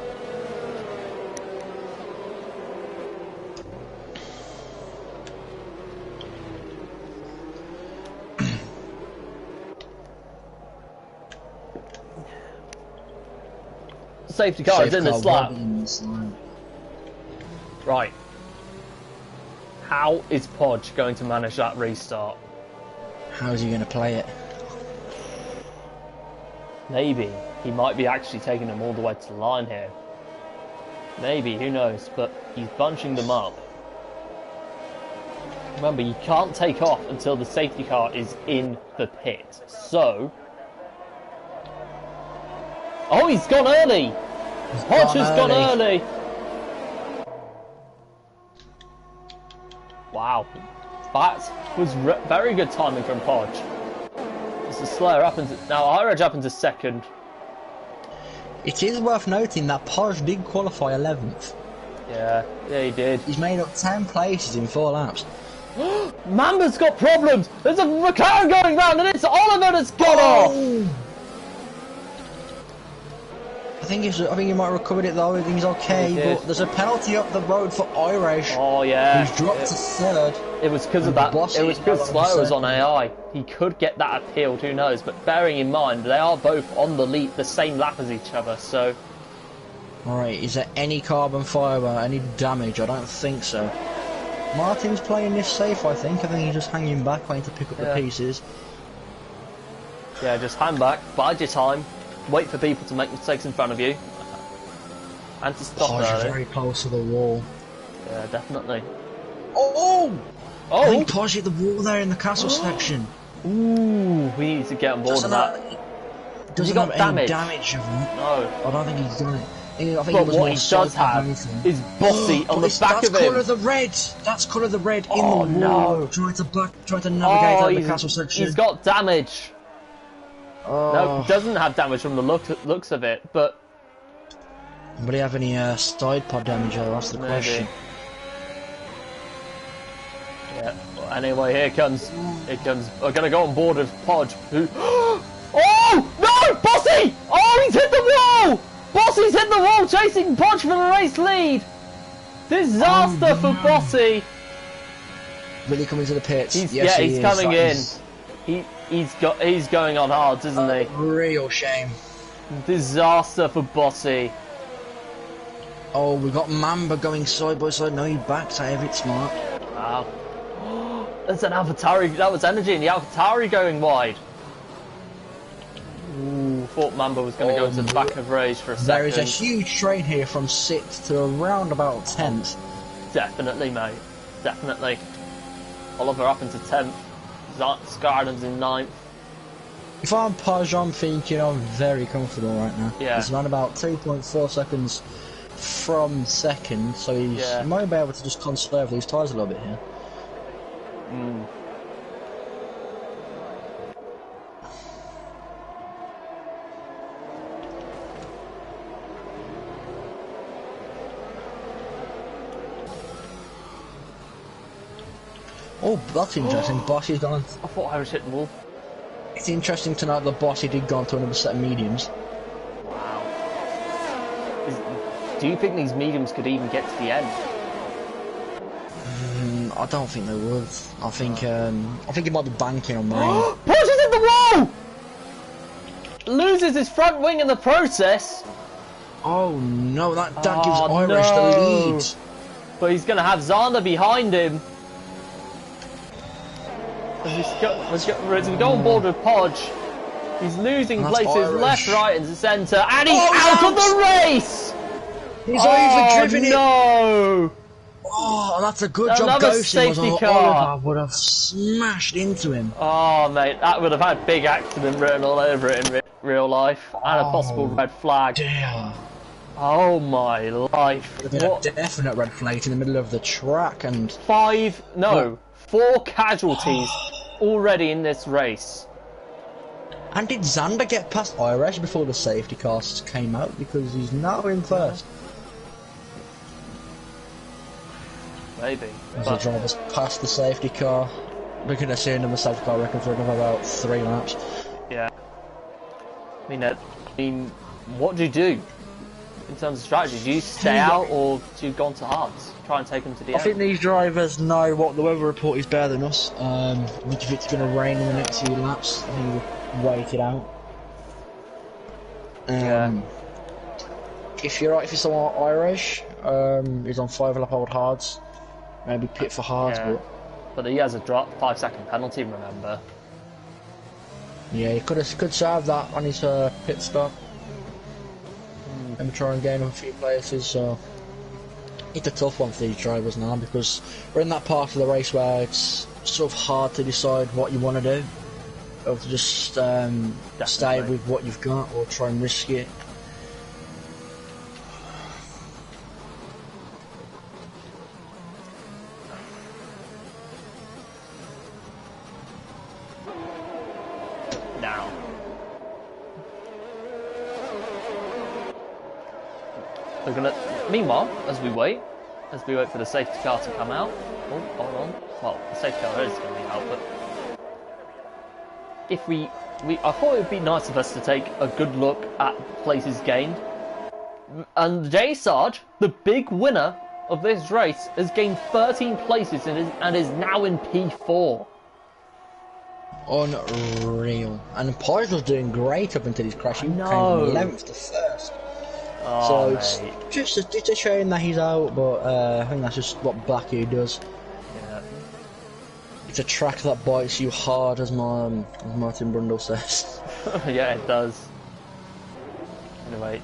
B: Safety car is in this lap. Right. How is Podge going to manage that restart?
A: How is he going to play it?
B: Maybe. He might be actually taking them all the way to the line here. Maybe, who knows, but he's bunching them up. Remember, you can't take off until the safety car is in the pit. So... Oh, he's gone early! Hodge has gone early! Wow. That was very good timing from Podge. This is Slayer up into... Now, iReg up into second.
A: It is worth noting that Podge did qualify 11th.
B: Yeah, he did.
A: He's made up 10 places in 4 laps.
B: Mamba's got problems! There's a McLaren going round and it's Oliver that's gone off!
A: I think he might have recovered it though. I think he's okay, but there's a penalty up the road for Irish.
B: Oh yeah.
A: Who's dropped to third.
B: It was because of that. It was because Slayer was on AI. He could get that appealed. Who knows? But bearing in mind they are both on the same lap as each other, so
A: Alright, is there any carbon fibre, any damage? I don't think so. Martin's playing this safe, I think. I think he's just hanging back, waiting to pick up the pieces.
B: Yeah, just hang back, bide your time, wait for people to make mistakes in front of you, and to stop
A: Podge very close to the wall.
B: Yeah, definitely.
A: Oh!
B: Oh!
A: I think Podge hit the wall there in the castle section.
B: Ooh, we need to get on board with that.
A: Doesn't have any damage of him.
B: No.
A: I don't think he's done it. I think
B: But
A: it was
B: what he does have is Bossy on the back of him.
A: That's colour of the red. That's colour of the red in the wall.
B: No.
A: Trying to navigate out the castle section.
B: He's got damage. No, doesn't have damage from the looks of it, but...
A: Will he have any side pod damage though? That's the question.
B: Yeah, well, anyway, here comes. We're gonna go on board with Podge, who... Oh! No! Bossy! Oh, he's hit the wall! Bossy's hit the wall, chasing Podge for the race lead! Disaster for Bossy!
A: Will he come into the pits?
B: Yes, he's coming in. He's going on hard, isn't he?
A: Real shame.
B: Disaster for Bossy.
A: Oh, we've got Mamba going side by side. No, he backs out of it, smart.
B: Wow. That's an AlphaTauri. That was energy in the AlphaTauri going wide. Ooh, thought Mamba was going to go into the back of Rage for a second.
A: There is a huge trade here from 6th to around about 10th.
B: Definitely, mate. Definitely. Oliver up into 10th. Skyland's in 9th.
A: If I'm Podge, I'm thinking I'm very comfortable right now.
B: Yeah.
A: He's around about 2.4 seconds from 2nd, so he might be able to just conserve these tyres a little bit here.
B: Mm.
A: Oh, that's interesting. Bossy's gone.
B: I thought I was hitting the wall.
A: It's interesting to note that Bossy did go on to another set of mediums.
B: Wow. Do you think these mediums could even get to the end?
A: I don't think they would. I think he might be banking on mine.
B: Podge is in the wall! Loses his front wing in the process.
A: Oh no, that gives Irish the lead.
B: But he's going to have Zander behind him. Let's go on board with Podge. He's losing places
A: Irish.
B: left, right, and centre, and he's out of the race.
A: He's overdriven it.
B: No!
A: Oh, that's a good job.
B: Another
A: Ghosting
B: safety car.
A: Oliver would have smashed into him.
B: Oh, mate, that would have had big accident written all over it in real life, and a possible red flag.
A: Dear.
B: Oh my life!
A: What? A definite red flag in the middle of the track, and
B: 4 casualties already in this race.
A: And did Zander get past Irish before the safety cars came out? Because he's now in first.
B: Maybe.
A: As the driver's past the safety car. Looking at seeing them the safety car record for another about 3 laps.
B: Yeah. I mean, what do you do in terms of strategy? Do you stay out or do you go on to hards? Try and take them to the end?
A: I think these drivers know what the weather report is better than us. If it's going to rain in the next few laps, I think we'll wait it out. If you're someone Irish, he's on 5-lap old hards. Maybe pit for hards,
B: but he has a 5-second penalty. Remember?
A: Yeah, he could serve that on his pit stop. Maybe try and gain a few places. So it's a tough one for these drivers now because we're in that part of the race where it's sort of hard to decide what you want to do, or to just stay with what you've got or try and risk it.
B: We're gonna. Meanwhile, as we wait for the safety car to come out. Oh, hold on. Well, the safety car is going to be out, but if I thought it would be nice of us to take a good look at places gained. And Jay Sarge, the big winner of this race, has gained 13 places and is now in P4.
A: Unreal. And Podge was doing great up until his crash. He came 11th to first.
B: Oh,
A: So
B: mate.
A: it's a shame that he's out, but I think that's just what Baku does.
B: Yeah.
A: It's a track that bites you hard, as Martin Brundle says.
B: Yeah, it does. Anyway.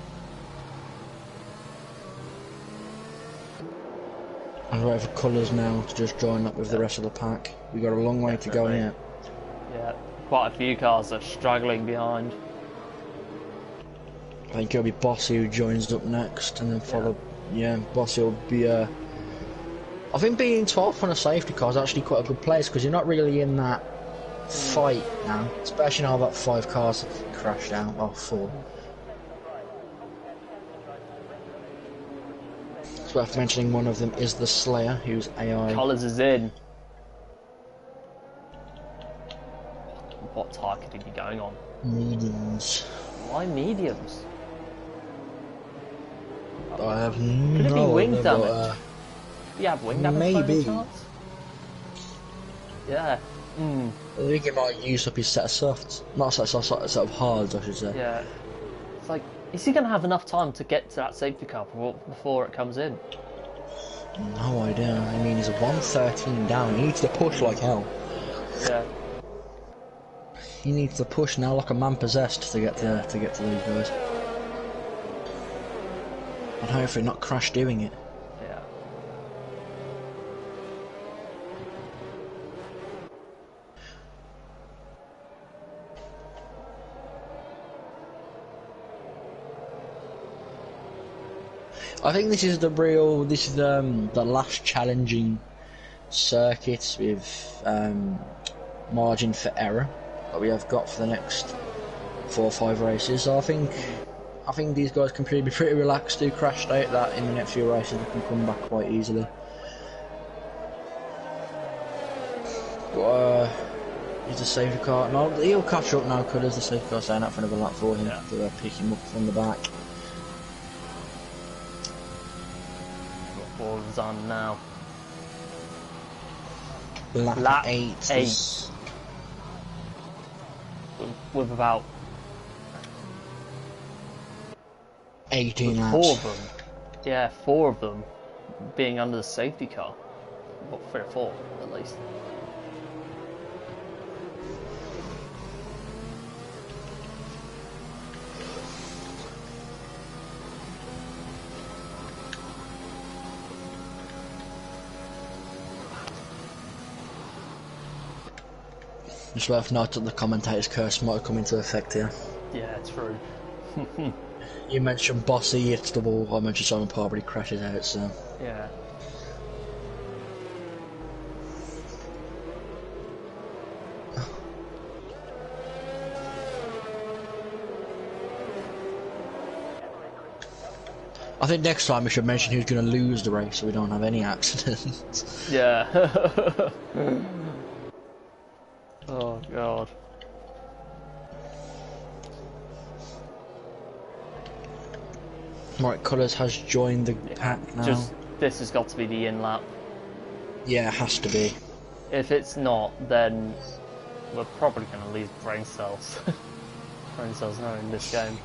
A: I'm waiting for Colours now to just join up with the rest of the pack. We've got a long way to go yet.
B: Yeah, quite a few cars are struggling behind.
A: I think it'll be Bossy who joins up next, and then follow. Yeah, Bossy will be. I think being 12th on a safety car is actually quite a good place because you're not really in that fight now, especially now that 5 cars have crashed out, or 4. It's worth mentioning one of them is the Slayer, who's AI.
B: Colours is in. What target are you going on?
A: Mediums.
B: Why mediums?
A: I have
B: Could it be
A: no
B: wing
A: idea,
B: damage? Do you have wing damage by any
A: maybe.
B: chance? Yeah.
A: I think he might use up his set of softs. Not a set of hards, I should say.
B: Yeah. It's like, is he going to have enough time to get to that safety car before it comes in?
A: No idea. I mean, he's 113 down. He needs to push like hell.
B: Yeah.
A: He needs to push now like a man possessed to get to these guys. And hopefully not crash doing it.
B: Yeah.
A: I think this is the last challenging circuit with margin for error that we have got for the next 4 or 5 races. So I think these guys can be pretty relaxed, do crash state that in the next few races they can come back quite easily. But he's a safety car. No, he'll catch up now, Colours. The safety car staying up for another lap for him to pick him up from the back.
B: Got balls on now.
A: Lap 8.
B: With about
A: 18 laps.
B: 4 of them. Yeah, 4 of them being under the safety car. Well, 3 or 4 at least.
A: Just worth noting that the commentator's curse might have come into effect here.
B: Yeah, true.
A: You mentioned Bossy hits the wall, I mentioned Simon Palmer, he crashes out, so...
B: Yeah.
A: I think next time we should mention who's going to lose the race so we don't have any accidents.
B: Yeah. Oh, God.
A: Right, Colours has joined the pack now.
B: This has got to be the in lap.
A: Yeah, it has to be.
B: If it's not, then we're probably going to lose brain cells. Brain cells now in this game.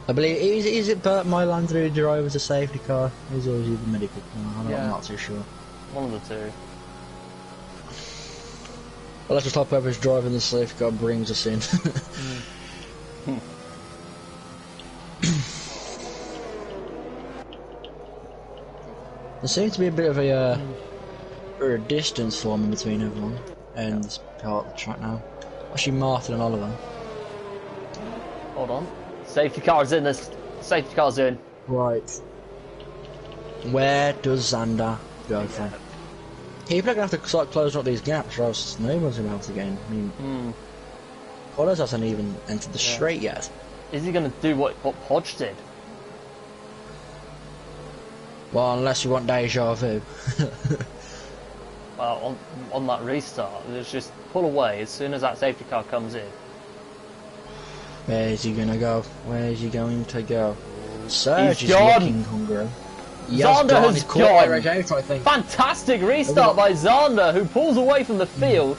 A: I believe, is it Bert Mylander who drives a safety car? He's always the medical car, I'm not too sure.
B: One of the two.
A: Well, let's just hope whoever's driving the safety car brings us in. There seems to be a bit of a distance forming between everyone and this part of the track now. Actually, Martin and Oliver.
B: Hold on. Safety car's in this. Safety car's in.
A: Right. Where does Xander go from? People are going to have to start closing up these gaps or else no one's going to be able to get in. I mean, Colours hasn't even entered the straight yet.
B: Is he going to do what Podge did?
A: Well, unless you want deja vu.
B: Well, on that restart, it's just pull away as soon as that safety car comes in.
A: Where is he going to go? Where is he going to go? Serge
B: He's
A: is
B: gone.
A: looking hungry.
B: Zander has
A: He's caught by
B: gone.
A: Reggio, I think.
B: Fantastic restart by Zander, who pulls away from the field.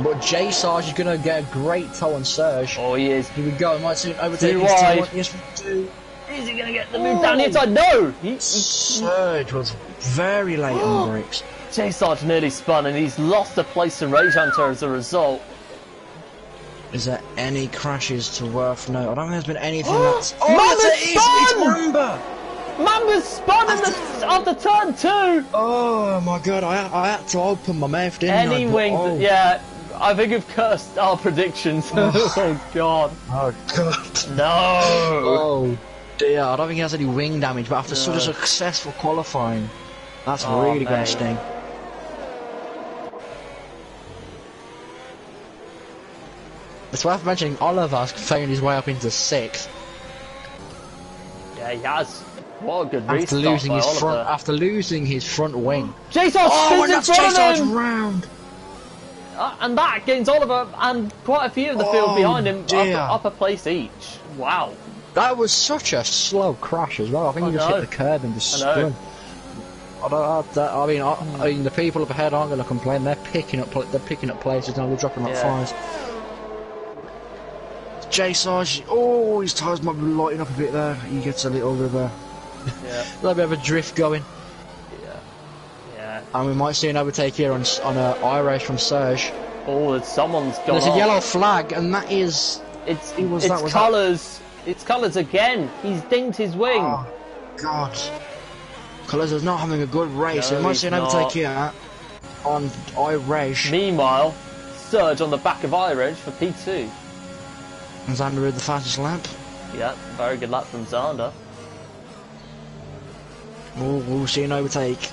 A: But J Sarge is going to get a great toe on Serge.
B: Oh, he is.
A: Here we go. It might soon overtake
B: Too
A: his
B: wide.
A: T1. Yes, we do.
B: Is he going to get the move down the inside? No!
A: Serge was very late on brakes.
B: J Sarge nearly spun and he's lost a place in Rage Hunter as a result.
A: Is there any crashes to worth note? I don't think there's been anything that's... Oh,
B: Mamba's
A: yes, it's Mamba!
B: Mamba's spun after turn 2!
A: Oh my god, I had to open my mouth, didn't I?
B: Any wings, yeah, I think we've cursed our predictions. Oh god.
A: Oh god.
B: No!
A: Oh dear, I don't think he has any wing damage, but after such a successful qualifying, that's really going to sting. It's worth mentioning Oliver's found his way up into 6th.
B: Yeah, he has. What a good restart
A: After losing his front wing.
B: Jason spins in front of him!
A: Round.
B: And that gains Oliver and quite a few of the field behind him up a place each. Wow.
A: That was such a slow crash as well. I think he just hit the curb and just spun. I mean, the people up ahead aren't going to complain. They're picking up places now. They're dropping like flies. J Sarge, his tyres might be lighting up a bit there. He gets a little bit of a, little bit of a drift going. Yeah. And we might see an overtake here on a I-race from Serge.
B: Oh, someone's gone.
A: There's a yellow flag, and that is.
B: It's colours. It's colours again. He's dinged his wing.
A: Oh God. Colours is not having a good race.
B: No,
A: we might see an overtake here on I-race.
B: Meanwhile, Serge on the back of I-race for P2.
A: And Xander with the fastest lap.
B: Yeah, very good lap from Xander.
A: We'll see an overtake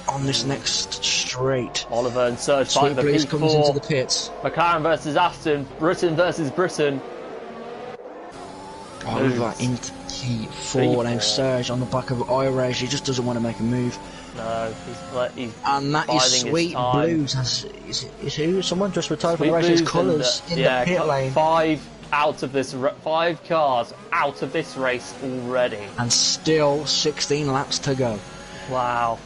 A: on this next straight.
B: Oliver and Serge fighting for P4.
A: Comes into the pits.
B: McLaren versus Aston. Britain versus Britain.
A: Oliver into P4. Now Serge on the back of I-Race. He just doesn't want to make a move.
B: No, he's
A: and that is Sweet Blues. Is who? Someone just retired from the race's colours in the pit lane.
B: 5 cars out of this race already.
A: And still 16 laps to go.
B: Wow.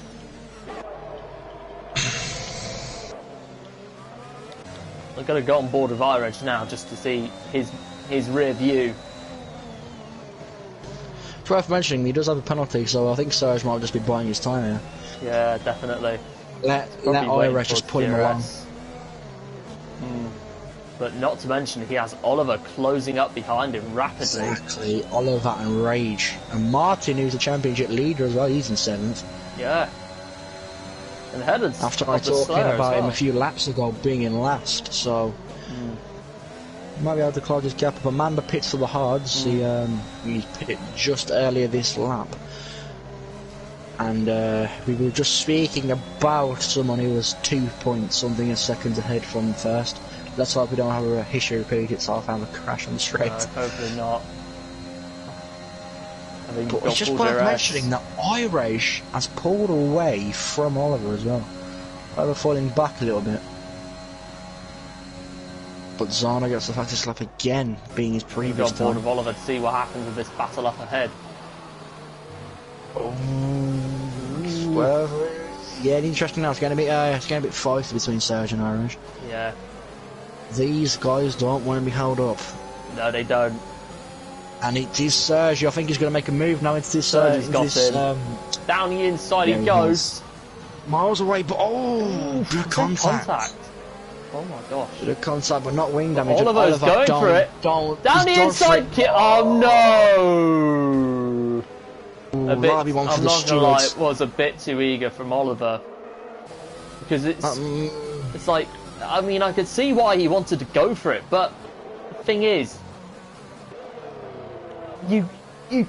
B: I'm going to go on board with I-Reg now just to see his rear view.
A: It's worth mentioning he does have a penalty, so I think Serge might just be buying his time here.
B: Yeah, definitely.
A: Let I-Reg just pull him along.
B: But not to mention he has Oliver closing up behind him rapidly.
A: Exactly, Oliver and Rage. And Martin, who's a championship leader as well, he's in 7th.
B: Yeah. And Headers
A: after I talking about him a few laps ago being in last, so might be able to close his gap up. Amanda pits for the hards. He pit just earlier this lap. And we were just speaking about someone who was 2 point something seconds ahead from first. Let's hope we don't have a history repeat itself and a crash on the straight.
B: No, hopefully not.
A: But it's just worth mentioning that I-Rage has pulled away from Oliver as well. Oliver falling back a little bit. But Zana gets the fastest lap again, being his previous time.
B: On board of Oliver to see what happens with this battle up ahead.
A: Well, yeah, interesting now. It's going to be feisty between Serge and I-Rage.
B: Yeah.
A: These guys don't want to be held up.
B: No, they don't.
A: And it is Serge. I think he's going to make a move now into this.
B: Serge's got him. Down the inside he goes.
A: Miles away, but bit of contact.
B: Oh my gosh.
A: Bit of contact, but not wing damage.
B: Oliver's going for it. Down the inside. Oh no! I'm not gonna lie, it was a bit too eager from Oliver. Because it's like, I mean, I could see why he wanted to go for it, but the thing is, you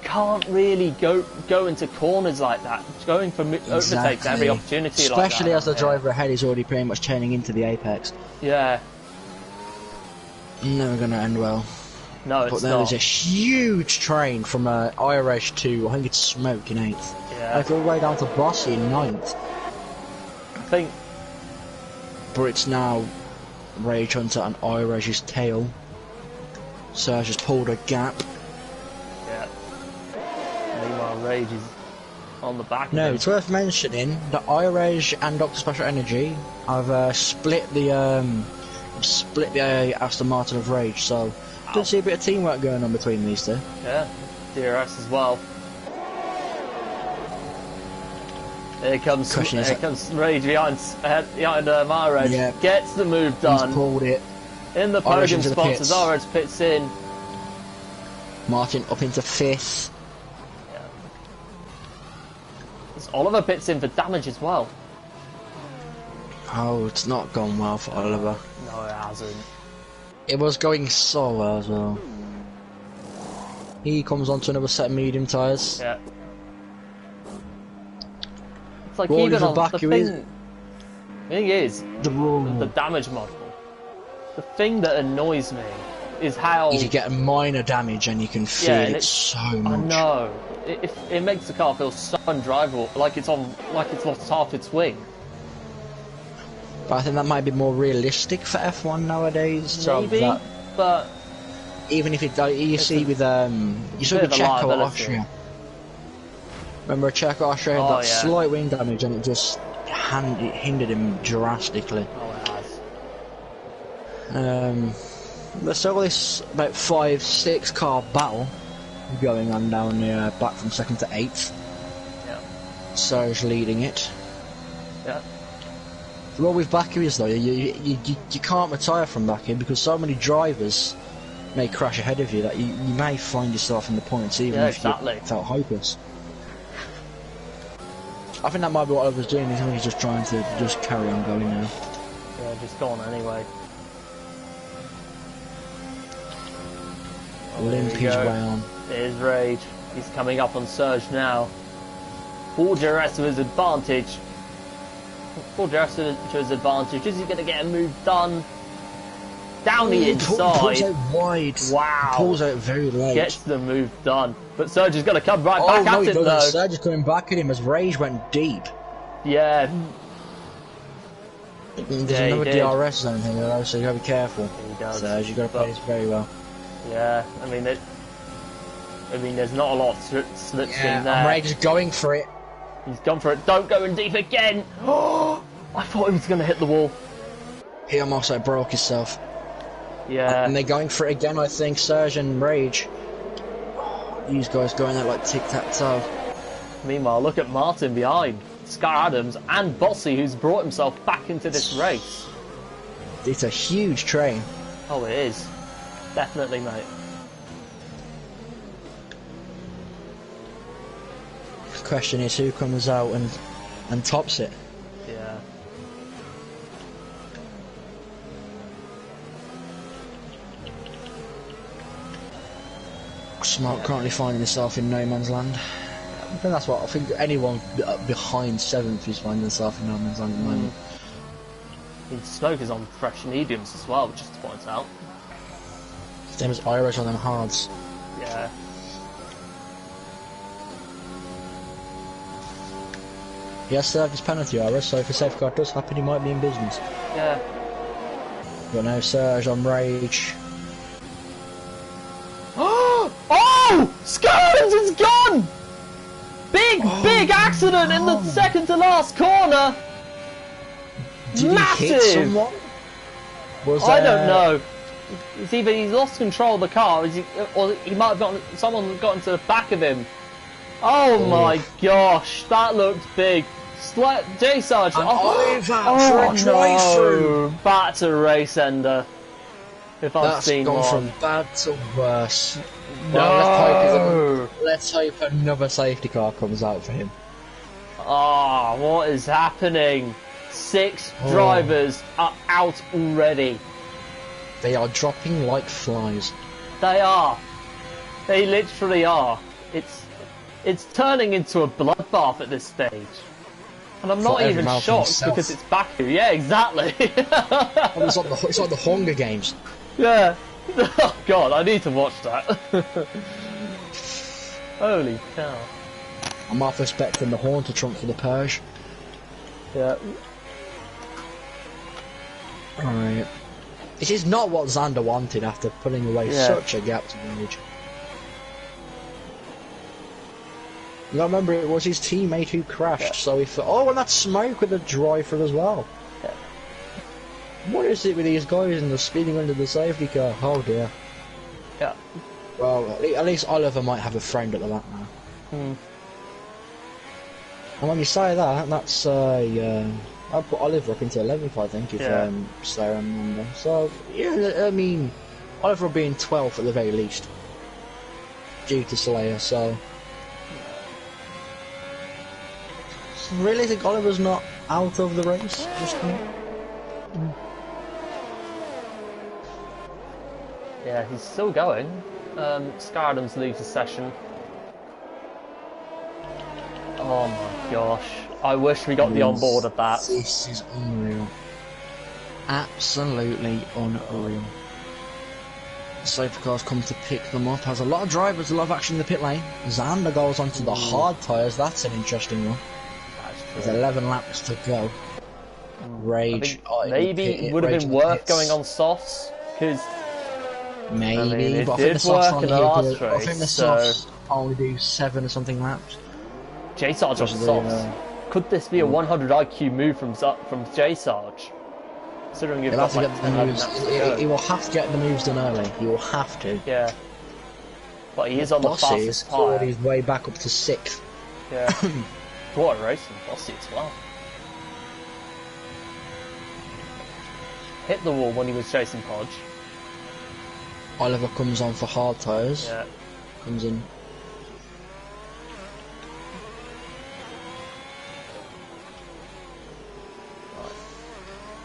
B: can't really go into corners like that. Going for overtakes every opportunity,
A: especially as the driver ahead is already pretty much turning into the apex.
B: Yeah.
A: Never going to end well.
B: No, it's not.
A: But there was a huge train from Irish to, I think it's Smoke in 8th.
B: Yeah.
A: Like all the way down to Bossy in 9th.
B: I think.
A: But it's now Rage Hunter and Irish's tail. Serge has pulled a gap.
B: Yeah. Meanwhile, Rage is on the back.
A: No, it's worth mentioning that Irish and Dr. Special Energy have split the split the Aston Martin of Rage, so you can see a bit of teamwork going on between these two.
B: Yeah, DRS as well. Here comes Rage behind Mahrez.
A: Yeah.
B: Gets the move done.
A: He's pulled it.
B: In the podium spot as Mahrez pits in.
A: Martin up into 5th.
B: Yeah. As Oliver pits in for damage as well.
A: Oh, it's not gone well for Oliver.
B: No, it hasn't.
A: It was going so well as well. He comes on to another set of medium tyres.
B: Yeah. It's like
A: Well,
B: even on
A: Baku
B: the thing is
A: the
B: damage model. The thing that annoys me is how
A: you get minor damage and you can feel it so much.
B: I know. It makes the car feel so undrivable, like it's lost half its wing.
A: But I think that might be more realistic for F1 nowadays.
B: Maybe, but
A: even if you see with Czech or Austria. Remember Checo Austria had that slight wing damage and it just hindered him drastically.
B: Oh, it has.
A: There's still this about 5-6 car battle going on down here, back from 2nd to 8th.
B: Yeah.
A: Serge leading it.
B: Yeah.
A: Well, with Baku is though, you can't retire from Baku because so many drivers may crash ahead of you that you may find yourself in the points even if you felt hopeless. I think that might be what I was doing. I think he's just trying to just carry on going now.
B: Yeah, just go on anyway.
A: Limp his way on.
B: There's Rage. He's coming up on Serge now. Full DRS to his advantage. Full DRS to his advantage. Is he going to get a move done? Down the inside.
A: Pulls out wide.
B: Wow.
A: Pulls out very late.
B: Gets the move done. But Serge is going to come right back at him though.
A: Serge is coming back at him as Rage went deep.
B: Yeah.
A: There's another DRS zone here though, so you gotta be careful.
B: He does.
A: Serge, you gotta play this very well.
B: Yeah, I mean, there's not a lot of slips in there.
A: And Rage is going for it.
B: He's gone for it. Don't go in deep again. Oh, I thought he was going to hit the wall.
A: He almost broke himself.
B: Yeah.
A: And they're going for it again, I think, Serge and Rage. These guys going out like tic-tac-toe.
B: Meanwhile, look at Martin behind. Sky Adams and Bossy, who's brought himself back into this race.
A: It's a huge train.
B: Oh, it is. Definitely, mate.
A: The question is who comes out and tops it.
B: Yeah.
A: Smart currently finding himself in no man's land. I think that's what I think anyone behind 7th is finding themselves in no man's land at the moment.
B: Smoke is on fresh mediums as well, just to point out.
A: Same as Irish on them hards.
B: Yeah.
A: He has served his penalty, Irish, so if a safeguard does happen, he might be in business.
B: Yeah.
A: But now Serge on Rage.
B: Oh! Scones is gone! Big accident in the second to last corner! Massive!
A: He hit someone?
B: I don't know. It's either he's lost control of the car, or he might have gotten someone got into the back of him. Oh my gosh, that looked big. J Sarge.
A: Drive-through.
B: Back to race ender. If I've seen one.
A: That's gone from bad to worse. No. Let's hope another safety car comes out for him.
B: Ah, what is happening? 6 drivers are out already.
A: They are dropping like flies.
B: They are. They literally are. It's turning into a bloodbath at this stage. And I'm not even shocked because it's Baku. Yeah, exactly.
A: It's like the Hunger Games.
B: Yeah. Oh god, I need to watch that. Holy cow.
A: I'm half expecting the horn to trump for the Purge.
B: Yeah.
A: Alright. This is not what Xander wanted after pulling away such a gap to Rage. You gotta remember, it was his teammate who crashed, so he thought, oh, and that's Smoke with a driver as well. What is it with these guys and the speeding under the safety car? Oh dear.
B: Yeah.
A: Well, at least Oliver might have a friend at the back now.
B: Hmm.
A: And when you say that, that's I put Oliver up into 11th, I think, if Slayer and Mamba. So yeah, I mean, Oliver will be in 12th at the very least, due to Slayer. So really, think Oliver's not out of the race just now?
B: Yeah, he's still going. Sky Adams leaves the session. Oh my gosh. I wish we got the onboard of that.
A: This is unreal. Absolutely unreal. The safety cars come to pick them up. Has a lot of drivers, a lot of action in the pit lane. Xander goes onto the hard tyres. That's an interesting one. There's 11 laps to go. Rage.
B: Maybe it would have been worth going on softs, because
A: maybe,
B: I mean, it
A: but I think
B: did
A: the softs
B: work in the last
A: I think the
B: race,
A: softs only do 7 or something laps.
B: J-Sarge on softs. Could this be a 100 IQ move from J-Sarge? Considering you've got like 10 laps to go.
A: He will have to get the moves done early. He will have to.
B: Yeah. But he is on the fastest tyre.
A: He's way back up to 6th.
B: Yeah. What a race from Bossy as well. Hit the wall when he was chasing Podge.
A: Oliver comes on for hard tyres.
B: Yeah.
A: Comes in.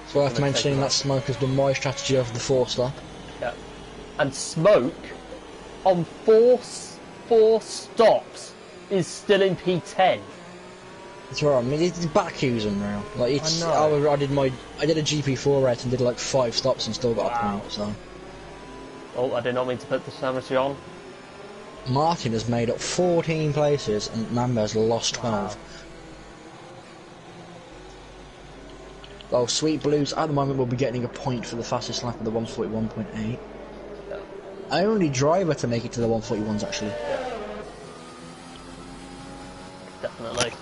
A: It's worth mentioning that Smoke has done my strategy over the 4-star.
B: Yeah. And Smoke, on four stops, is still in P10.
A: That's right. I mean, it's Baku's unreal. Like it's.
B: I know.
A: I did a GP4 race and did like 5 stops and still got a point. So.
B: Oh, I did not mean to put the cemetery on.
A: Martin has made up 14 places and Mamba has lost 12.
B: Wow.
A: Oh, Sweet Blues at the moment will be getting a point for the fastest lap of the 141.8.
B: Yeah.
A: Only driver to make it to the 141s actually.
B: Yeah. Definitely.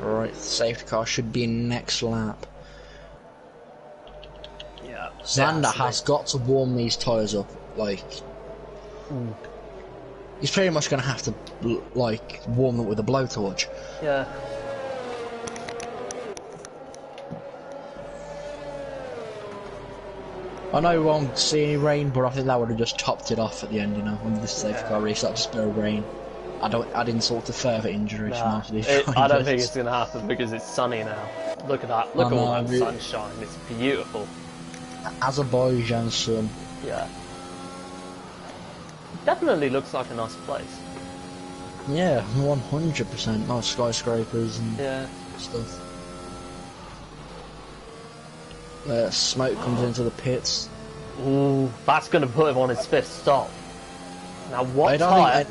A: Right, safety car should be in next lap.
B: Yeah.
A: Xander has got to warm these tyres up, like... He's pretty much going to have to, like, warm them with a blowtorch.
B: Yeah.
A: I know we won't see any rain, but I think that would have just topped it off at the end, you know, when the safety car restarted, just a bit of rain. I don't add insult to further injury from after these drivers.
B: I don't think it's going to happen because it's sunny now. Look at that. Look at all that sunshine. It's beautiful.
A: Azerbaijan sun.
B: Yeah. Definitely looks like a nice place.
A: Yeah, 100%. Nice skyscrapers and stuff. Smoke comes into the pits.
B: Ooh, that's going to put him on his 5th stop. Now, what tyre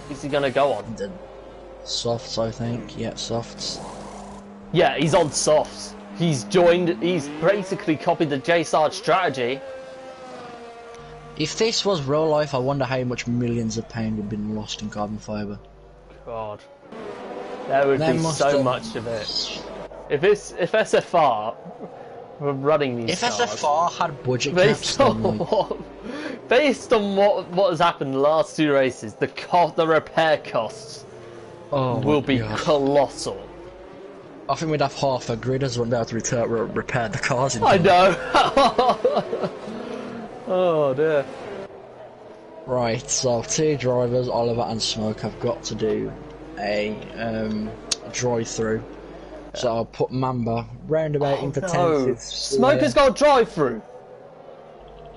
B: is he going to go on?
A: Softs, I think. Yeah, softs.
B: Yeah, he's on softs. He's basically copied the J-Sarge strategy.
A: If this was real life, I wonder how much millions of pounds would have been lost in carbon fibre.
B: God. There would be so much of it. If SFR were running these cars...
A: If SFR had budget caps,
B: based on what has happened in the last 2 races, the repair costs will be colossal.
A: I think we'd have half a grid as wouldn't be able to repair the cars in
B: I know! Oh dear.
A: Right, so 2 drivers, Oliver and Smoke, have got to do a drive-through. So I'll put Mamba roundabout into 10th.
B: Smoke has got a drive-through!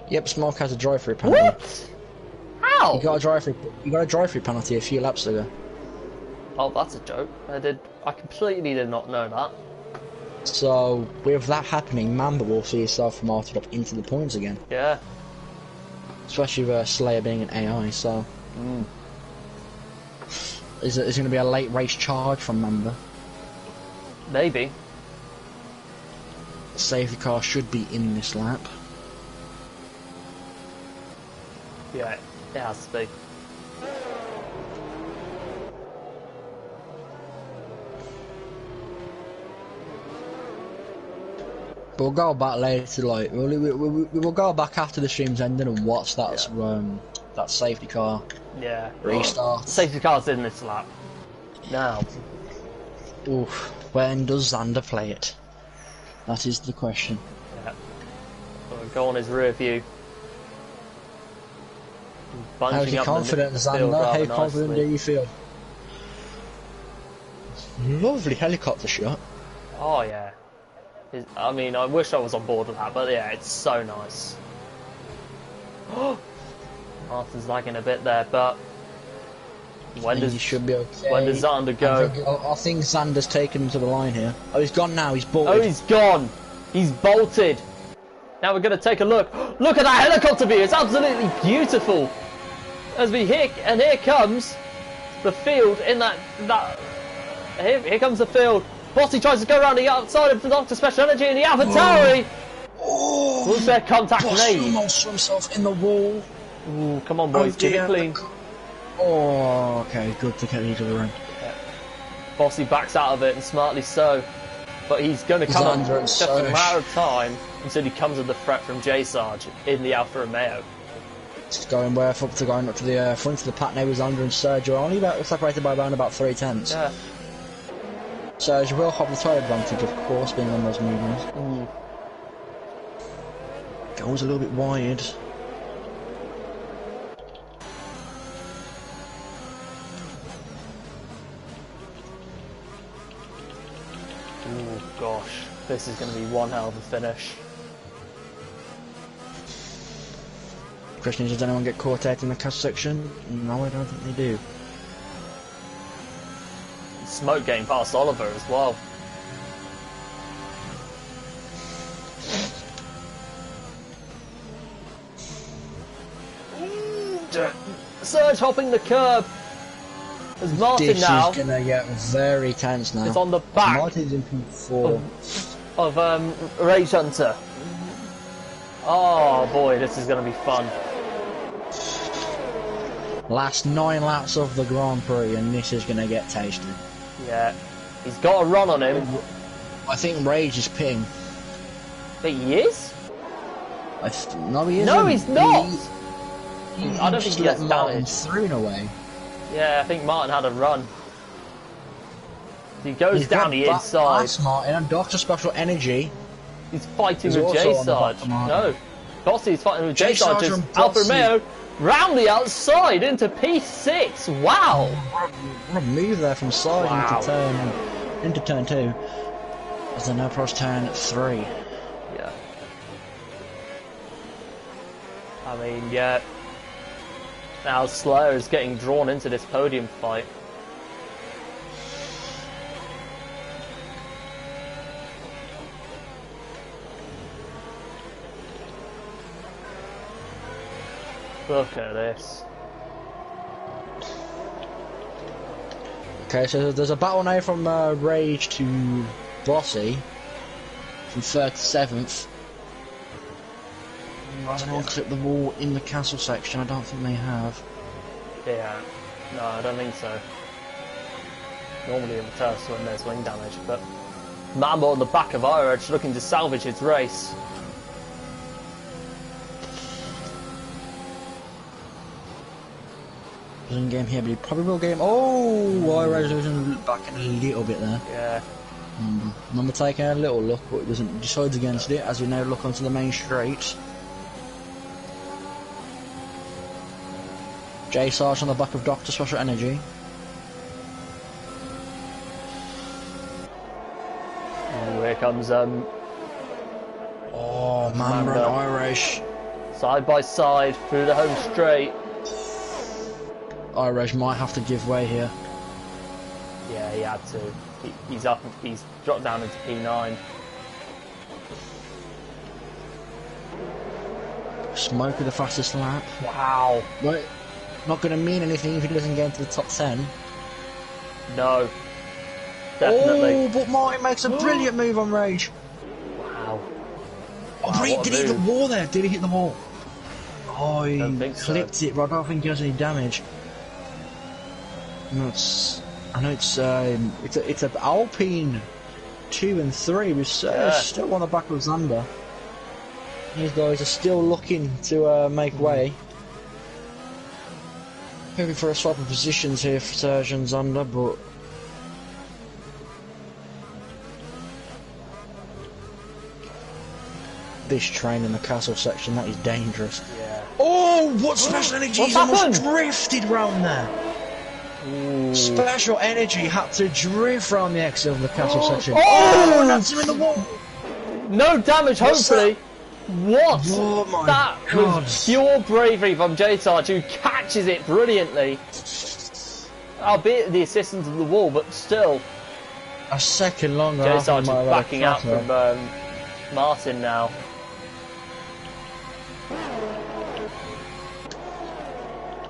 A: Yep, Smoke has a drive-through penalty.
B: What? How?
A: You got a drive-through penalty a few laps ago.
B: Oh, that's a joke. I completely did not know that.
A: So, with that happening, Mamba will see himself martyred up into the points again.
B: Yeah.
A: Especially with Slayer being an AI, so... Is it going to be a late race charge from Mamba?
B: Maybe.
A: The safety car should be in this lap.
B: Yeah, it has to be.
A: But we'll go back later, like we'll go back after the stream's ended and watch that safety car
B: Yeah.
A: restart.
B: Safety car's in this lap. Now.
A: Oof. When does Xander play it? That is the question.
B: Yeah. We'll go on his rear view.
A: How's your confidence, Xander? How confident do you feel? Lovely helicopter shot.
B: Oh yeah. I mean, I wish I was on board with that, but yeah, it's so nice. Martin's lagging a bit there, but when does
A: should be okay.
B: When does Xander go?
A: I think Xander's taken him to the line here. Oh, he's gone now. He's bolted.
B: Oh, he's gone. He's bolted. Now we're going to take a look. Look at that helicopter view. It's absolutely beautiful. As we hit, and here comes the field in that. Here comes the field. Bossy tries to go around the outside of the Dr. Special Energy in the AlphaTauri.
A: Oh,
B: Was there contact
A: Bossy
B: made?
A: almost threw himself in the wall.
B: Ooh, come on, boys, keep it clean.
A: Oh, okay, good to get each other in.
B: Yeah. Bossy backs out of it, and smartly so. But he's going to come on just a matter of time until he comes with the threat from J Sarge in the Alfa Romeo.
A: It's going way up to going up to the front of the pack now with Xander and Sergio, only separated by around about 3/10.
B: Yeah.
A: Sergio will have the tyre advantage, of course, being on those mediums. Goes a little bit wide.
B: Oh gosh, this is going to be one hell of a finish.
A: Question is, does anyone get caught out in the cast section? No, I don't think they do.
B: Smoke getting past Oliver as well. Serge hopping the curb. As Martin
A: this
B: now
A: is gonna get very tense now.
B: It's on the back
A: Martin's in P4
B: of Rage Hunter. Oh boy, this is going to be fun.
A: Last 9 laps of the Grand Prix, and this is gonna get tasty.
B: Yeah, he's got a run on him.
A: I think Rage is ping.
B: But he is?
A: No, he isn't.
B: No, he's not. I don't think he gets
A: Martin
B: damaged.
A: through in a way.
B: Yeah, I think Martin had a run. He goes down the inside.
A: That's Martin and Dr. Special Energy.
B: He's fighting with J Sarge. No, Bossy's fighting with J Sarge. Alfa Romeo round the outside into P6. Wow.
A: What a move there from side into turn 2. As they now approach turn 3.
B: Yeah. I mean, yeah. Now Slayer is getting drawn into this podium fight. Look at this.
A: Okay, so there's a battle now from Rage to Bossy from 3rd to 7th. Has anyone clipped the wall in the castle section? I don't think they have.
B: Yeah, no, I don't think so. Normally in the first one there's wing damage, but Mambo on the back of Iron Edge looking to salvage its race.
A: Doesn't get him here, but he probably will get him. Oh, Iron Edge losing back in a little bit there.
B: Yeah.
A: Number taking a little look, but he decides against it as we now look onto the main straight. J Sarge on the back of Dr. Special Energy.
B: Ooh, here comes
A: oh, Mamba and Irish.
B: Side by side through the home straight.
A: Irish might have to give way here.
B: Yeah, he had to. He's up. He's dropped down into P9.
A: Smoke with the fastest lap.
B: Wow.
A: But not going to mean anything if he doesn't get into the top 10.
B: No. Definitely.
A: Oh, but Martin makes a brilliant move on Rage.
B: Wow.
A: Oh, did he hit the wall there? Did he hit the wall? Oh, he
B: Don't think so.
A: clipped it, but I don't think he has any damage. No, I know it's an Alpine 2 and 3 with still on the back of Zander. These guys are still looking to make way. Hoping for a swap of positions here for Serge and Zander, but this train in the castle section, that is dangerous.
B: Yeah.
A: Oh, what special energy! He's almost drifted round there.
B: Ooh.
A: Special energy had to drift round the exit of the castle section.
B: Oh,
A: that's him in the wall.
B: No damage, hopefully. What?
A: Oh my
B: that
A: God.
B: was pure bravery from J-Sarge, who catches it brilliantly. Albeit the assistance of the wall, but still.
A: A second longer.
B: J-Sarge is backing out from Martin now.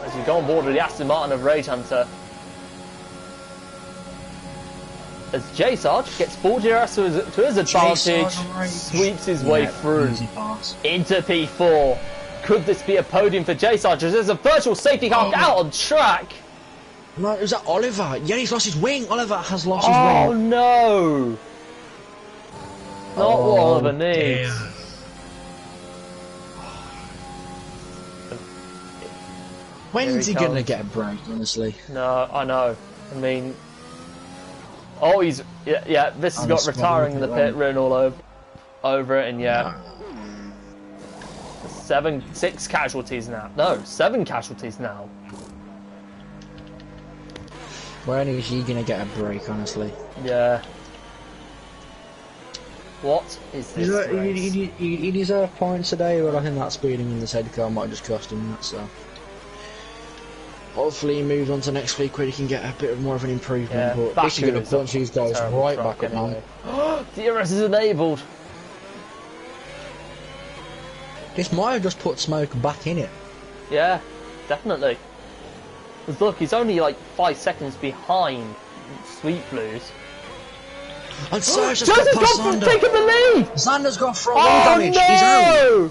B: As you go on board with the Aston Martin of Rage Hunter. As J-Sarge gets 4 GRS to his advantage, sweeps his way through into P4. Could this be a podium for J-Sarge? There's a virtual safety car out on track.
A: No, is that Oliver? Yeah, he's lost his wing. Oliver has lost his
B: wing.
A: Oh
B: no! Not what Oliver needs.
A: Dear. When's he gonna get a break, honestly?
B: No, I know. I mean, oh, he's yeah. This has got retiring in the pit written all over it, and yeah, 6 casualties now. No, 7 casualties now.
A: When is he gonna get a break, honestly?
B: Yeah. What is this race?
A: He deserved points today, but I think that speeding in the head car might just cost him that, so. Hopefully he moves on to next week where he can get a bit more of an improvement,
B: Yeah,
A: but
B: Baku
A: this is going to punch these guys right back up now.
B: DRS is enabled.
A: This might have just put Smoke back in it.
B: Yeah, definitely. Because look, he's only like 5 seconds behind Sweet Blues.
A: And Serge has got past Zander.
B: Taking the lead!
A: Zander's got front wing damage.
B: No!
A: He's out.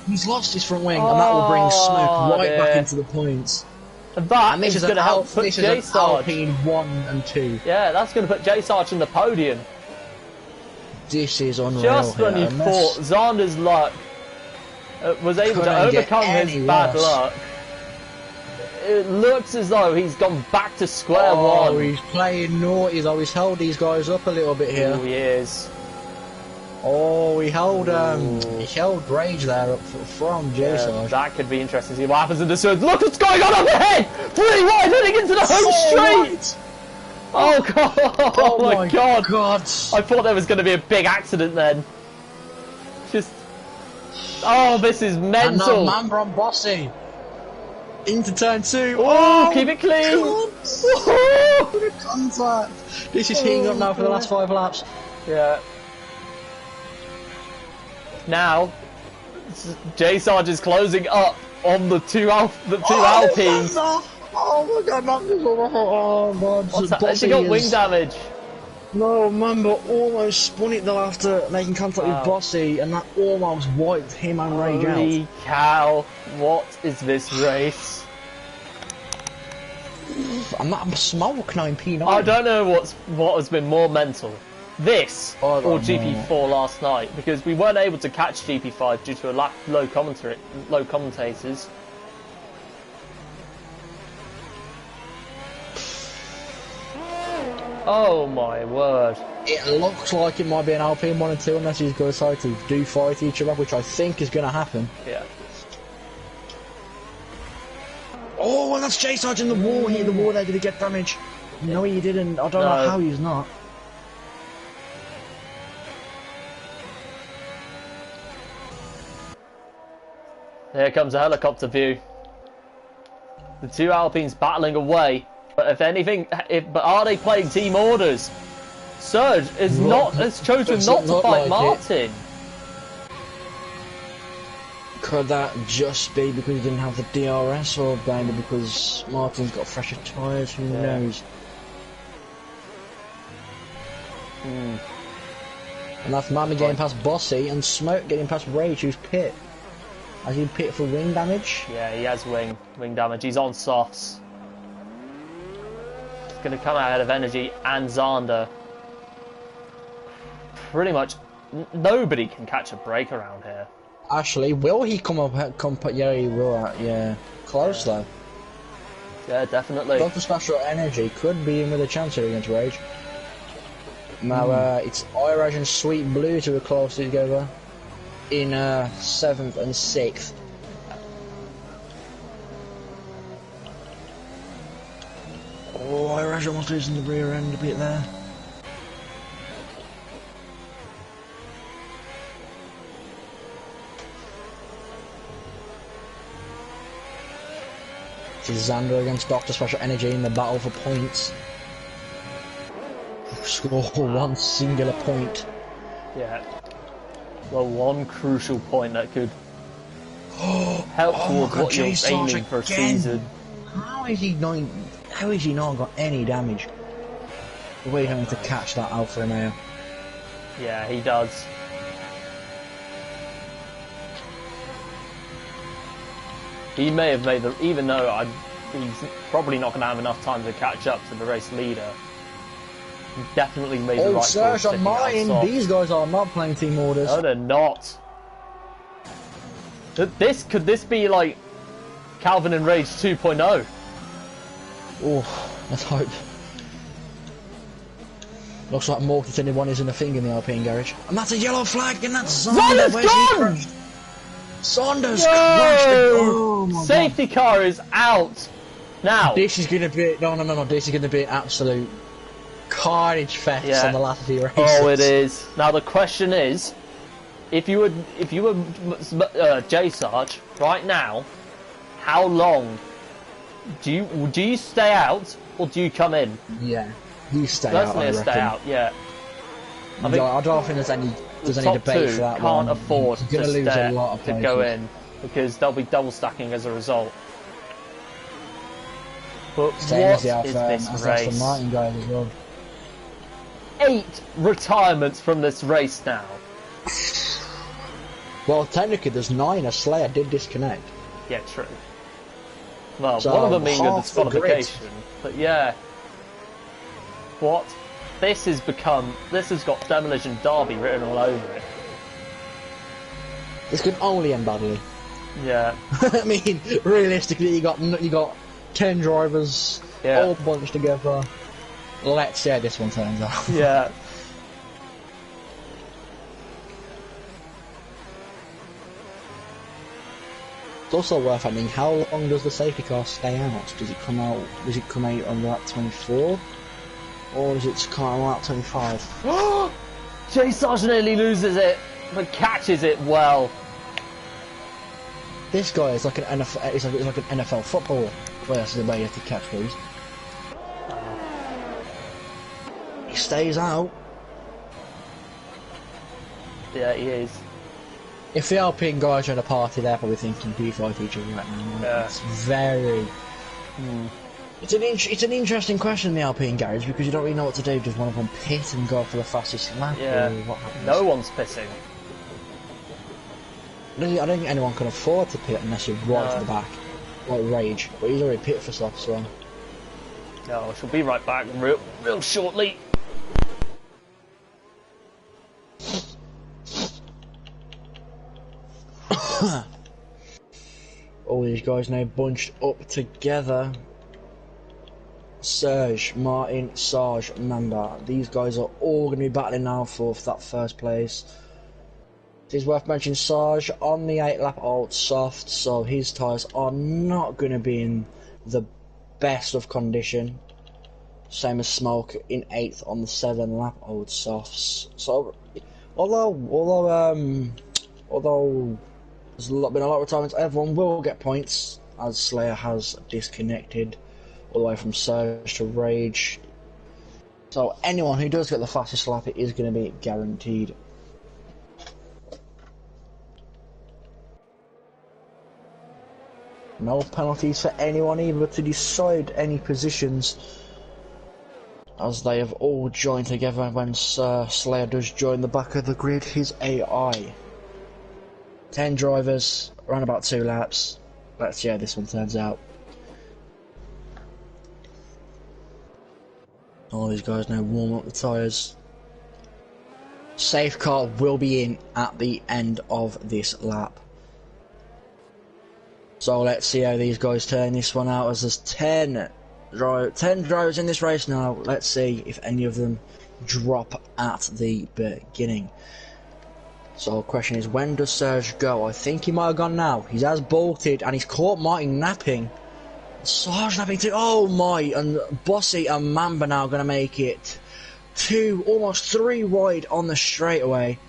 A: He's lost his front wing, and that will bring Smoke right back into the points.
B: And that
A: this
B: is going to help put J-Sarge.
A: Alpine 1 and 2.
B: Yeah, that's going to put J-Sarge in the podium.
A: This is unreal.
B: Just when you thought Zander's luck was able to overcome his bad luck, it looks as though he's gone back to square one.
A: Oh, he's playing naughty though. He's held these guys up a little bit here.
B: Oh, he is.
A: Oh, he held Rage there up from J-Sarge.
B: That could be interesting to see what happens in the surge. Look what's going on up ahead! 3 wide heading into the home straight! Oh god! Oh my god! I thought there was going to be a big accident then. Just... Oh, this is mental!
A: And now Mambron Bossy! Into turn 2.
B: Oh, keep it clean!
A: Oh, contact! This is heating up now for the last 5 laps.
B: Yeah. Now, J-Sarge is closing up on the two Alpines.
A: Oh my god, oh god.
B: What's that? Has he got wing damage?
A: No, Mamba almost spun it though after making contact with Bossy, and that almost wiped him and Rage out.
B: Holy cow, what is this race?
A: I'm not smoke 9P9.
B: I don't know what has been more mental. This or GP4 last night, because we weren't able to catch GP5 due to a low commentators. Oh my word!
A: It looks like it might be an Alpine 1 and 2 unless these guys decide to do fight each other, which I think is going to happen.
B: Yeah.
A: Oh, and that's J-Sarge in the wall. He hit the wall there. Did he get damage? No, he didn't. I don't know how he's not.
B: Here comes a helicopter view. The 2 Alpines battling away, but if anything, but are they playing team orders? Serge has chosen not to fight Martin.
A: Could that just be because he didn't have the DRS, or maybe because Martin's got fresher tyres? Who knows? And that's Mama getting past Bossy and Smoke getting past Rage, who's pit. Has he pit for wing damage?
B: Yeah, he has wing damage. He's on softs. He's going to come out ahead of Energy and Zander. Pretty much nobody can catch a break around here.
A: Actually, will he come up? Yeah, he will. Yeah, close though.
B: Yeah, definitely.
A: Dr. Special Energy could be in with a chance here against Rage. Now, it's Iraj and Sweet Blue who are close together in 7th and 6th. Oh, Iraj almost losing the rear end a bit there. This is Xander against Dr. Special Energy in the battle for points. Score one singular point.
B: Yeah. Well, one crucial point that could help towards what you're aiming for a season.
A: How is he not got any damage? The way having to catch that Alpha Romeo.
B: Yeah, he does. He may have made the, even though he's probably not going to have enough time to catch up to the race leader. He definitely made the right call.
A: Serge on mine. These guys are not playing team orders.
B: No, they're not. Could this be like Calvin and Rage 2.0?
A: Oh, let's hope. Looks like Morty said one isn't a thing in the Alpine garage. And that's a yellow flag, and that's Zander.
B: Zander's gone!
A: Saunders crashed. Oh my
B: Safety car is out. Now.
A: This is going to be... No. This is going to be an absolute carnage fest on the last few races.
B: Oh, it is. Now, the question is, if you were J Sarge right now, how long do you stay out or do you come in?
A: Yeah, you stay out.
B: Personally, stay out. Yeah.
A: I don't think there's any debate for that.
B: Can't afford to
A: lose a lot of
B: to go in because they'll be double stacking as a result. But what is this race?
A: Martin guys as well.
B: 8 retirements from this race now.
A: Well, technically there's 9 as Slayer did disconnect.
B: Yeah, true. Well,
A: so
B: one of them being a disqualification. But yeah. What? This has got Demolition Derby written all over it.
A: This could only end badly.
B: Yeah.
A: I mean, realistically, you got 10 drivers all bunched together. Let's see how this one turns out.
B: Yeah.
A: It's also worth asking, how long does the safety car stay out? Does it come out on lap 24? Or does it come out on lap 25?
B: Jay Sarge nearly loses it, but catches it well.
A: This guy is like an NFL. It's like an NFL footballer. Well, that's the way you have to catch these. He stays out.
B: Yeah, he is.
A: If the Alpine guys are in a party, they're probably thinking D5 each other right now.
B: Yeah.
A: It's very. It's an interesting question in the Alpine garage because you don't really know what to do. Does one of them pit and go for the fastest lap?
B: Yeah.
A: Or what happens?
B: No one's pitting.
A: I don't think anyone can afford to pit unless you're right to the back, like Rage. But he's already pit for stuff, so.
B: No, she'll be right back real shortly.
A: All these guys now bunched up together. Serge, Martin, Sarge, Mamba. These guys are all going to be battling now for that first place. It is worth mentioning Sarge on the 8-lap old soft, so his tyres are not going to be in the best of condition. Same as Smoke in 8th on the 7-lap old softs. So, although there's been a lot of retirements, everyone will get points as Slayer has disconnected all the way from Surge to Rage. So anyone who does get the fastest lap, it is going to be guaranteed. No penalties for anyone either to decide any positions, as they have all joined together. When Slayer does join the back of the grid, his AI. 10 drivers around about 2 laps. Let's see how this one turns out. All these guys now warm up the tyres. Safe car will be in at the end of this lap. So let's see how these guys turn this one out, as there's 10 drivers in this race now. Let's see if any of them drop at the beginning. So the question is, when does Serge go? I think he might have gone now. He has bolted and he's caught Martin napping. Sarge napping too. Oh my, and Bossy and Mamba now going to make it 2, almost 3 wide on the straightaway.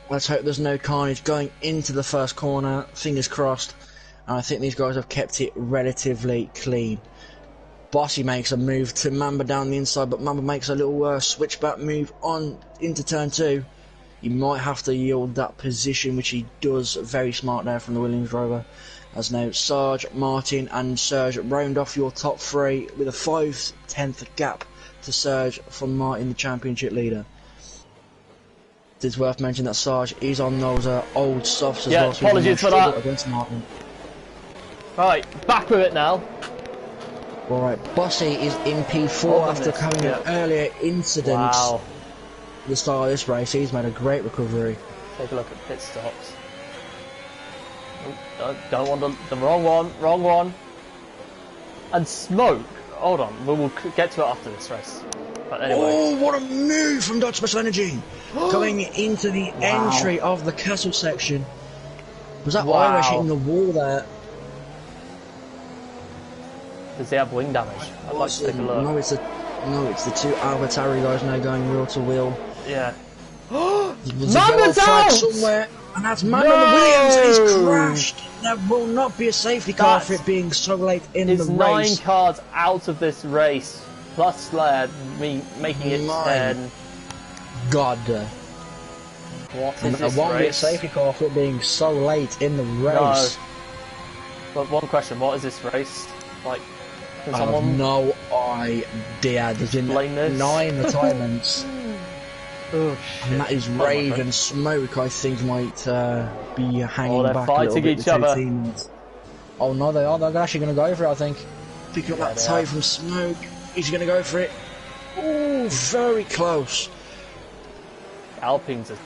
A: Let's hope there's no carnage going into the first corner. Fingers crossed. And I think these guys have kept it relatively clean. Bossy makes a move to Mamba down the inside, but Mamba makes a little switchback move on into turn 2. He might have to yield that position, which he does. Very smart there from the Williams driver. As now Sarge, Martin and Serge round off your top 3 with a 5/10 gap to Serge from Martin, the championship leader. It's worth mentioning that Sarge is on those old softs as well.
B: Yeah, apologies for that.
A: Against Martin.
B: Right, back with it now.
A: Alright, Bossy is in P4 after having an earlier incident.
B: Wow.
A: At the start of this race. He's made a great recovery.
B: Take a look at pit stops. Oh, don't want the wrong one. And smoke. Hold on, we'll get to it after this race. But anyway.
A: Oh, what a move from Dutch Special Energy! Going into the entry of the castle section. Was that Irish hitting the wall there?
B: Does he have wing damage? I'd like to take a look.
A: No, it's the 2 AlphaTauri guys now going wheel to wheel.
B: Yeah.
A: Mamba's out somewhere, and that's Mamba Williams, and he's crashed. There will not be a safety car for it being so late in the race.
B: It's 9 cars out of this race, plus Slayer, making it 10.
A: God.
B: What is
A: and
B: this
A: there won't be a safety car for it being so late in the race.
B: No. But one question, what is this race? Like,
A: I have no idea. There's been 9 retirements.
B: Oh shit.
A: And that is Rave and Smoke, I think, might be hanging back a little bit.
B: Each other.
A: Oh no, they are. They're actually going to go for it, I think. Picking up that tie from Smoke. He's going to go for it. Oh, very close.
B: Alpines are...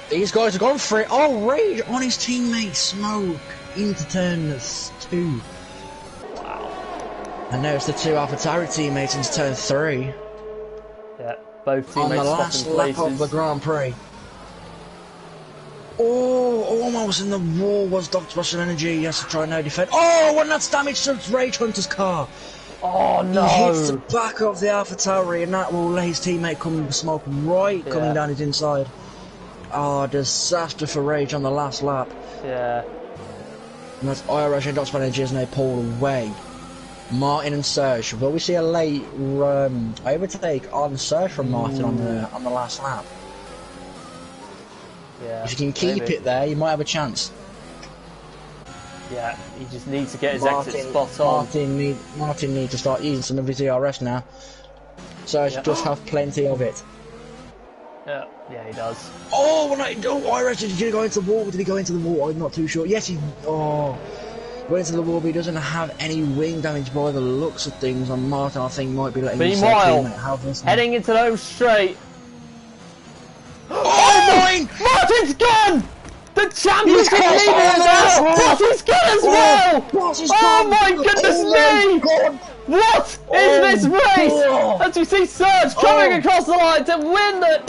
A: These guys are going for it. Oh, Rage on his teammate Smoke into turn 2. Wow. And now it's the 2 AlphaTauri teammates into turn 3.
B: Yeah. Both teammates
A: on the last lap of the Grand Prix. Oh, almost in the wall was Dr. Special Energy. He has to try no defend. Oh, and that's damage to Rage Hunter's car.
B: Oh no!
A: He hits the back of the AlphaTauri, and that will let his teammate come with smoke coming down his inside. Oh, disaster for Rage on the last lap.
B: Yeah.
A: And that's Irish and Dr. Special Energy as they pull away. Martin and Serge. Will we see a late overtake on Serge from Martin on the last lap?
B: Yeah.
A: If you can keep it there, you might have a chance.
B: Yeah, he just needs to get his exit spot on.
A: Martin needs to start using some of his ERS now. Serge does have plenty of it.
B: Yeah, he does.
A: Oh, Irish, did he go into the wall? Did he go into the wall? I'm not too sure. Yes, he... Oh... Went into the wall, but he doesn't have any wing damage by the looks of things, and Martin, I think, might be letting
B: Meanwhile, heading into the home straight.
A: Oh, mine!
B: Martin's gone! The championship leader is out! Boss's gone as well! Oh my goodness me! What is this race? As we see Serge coming across the line to win the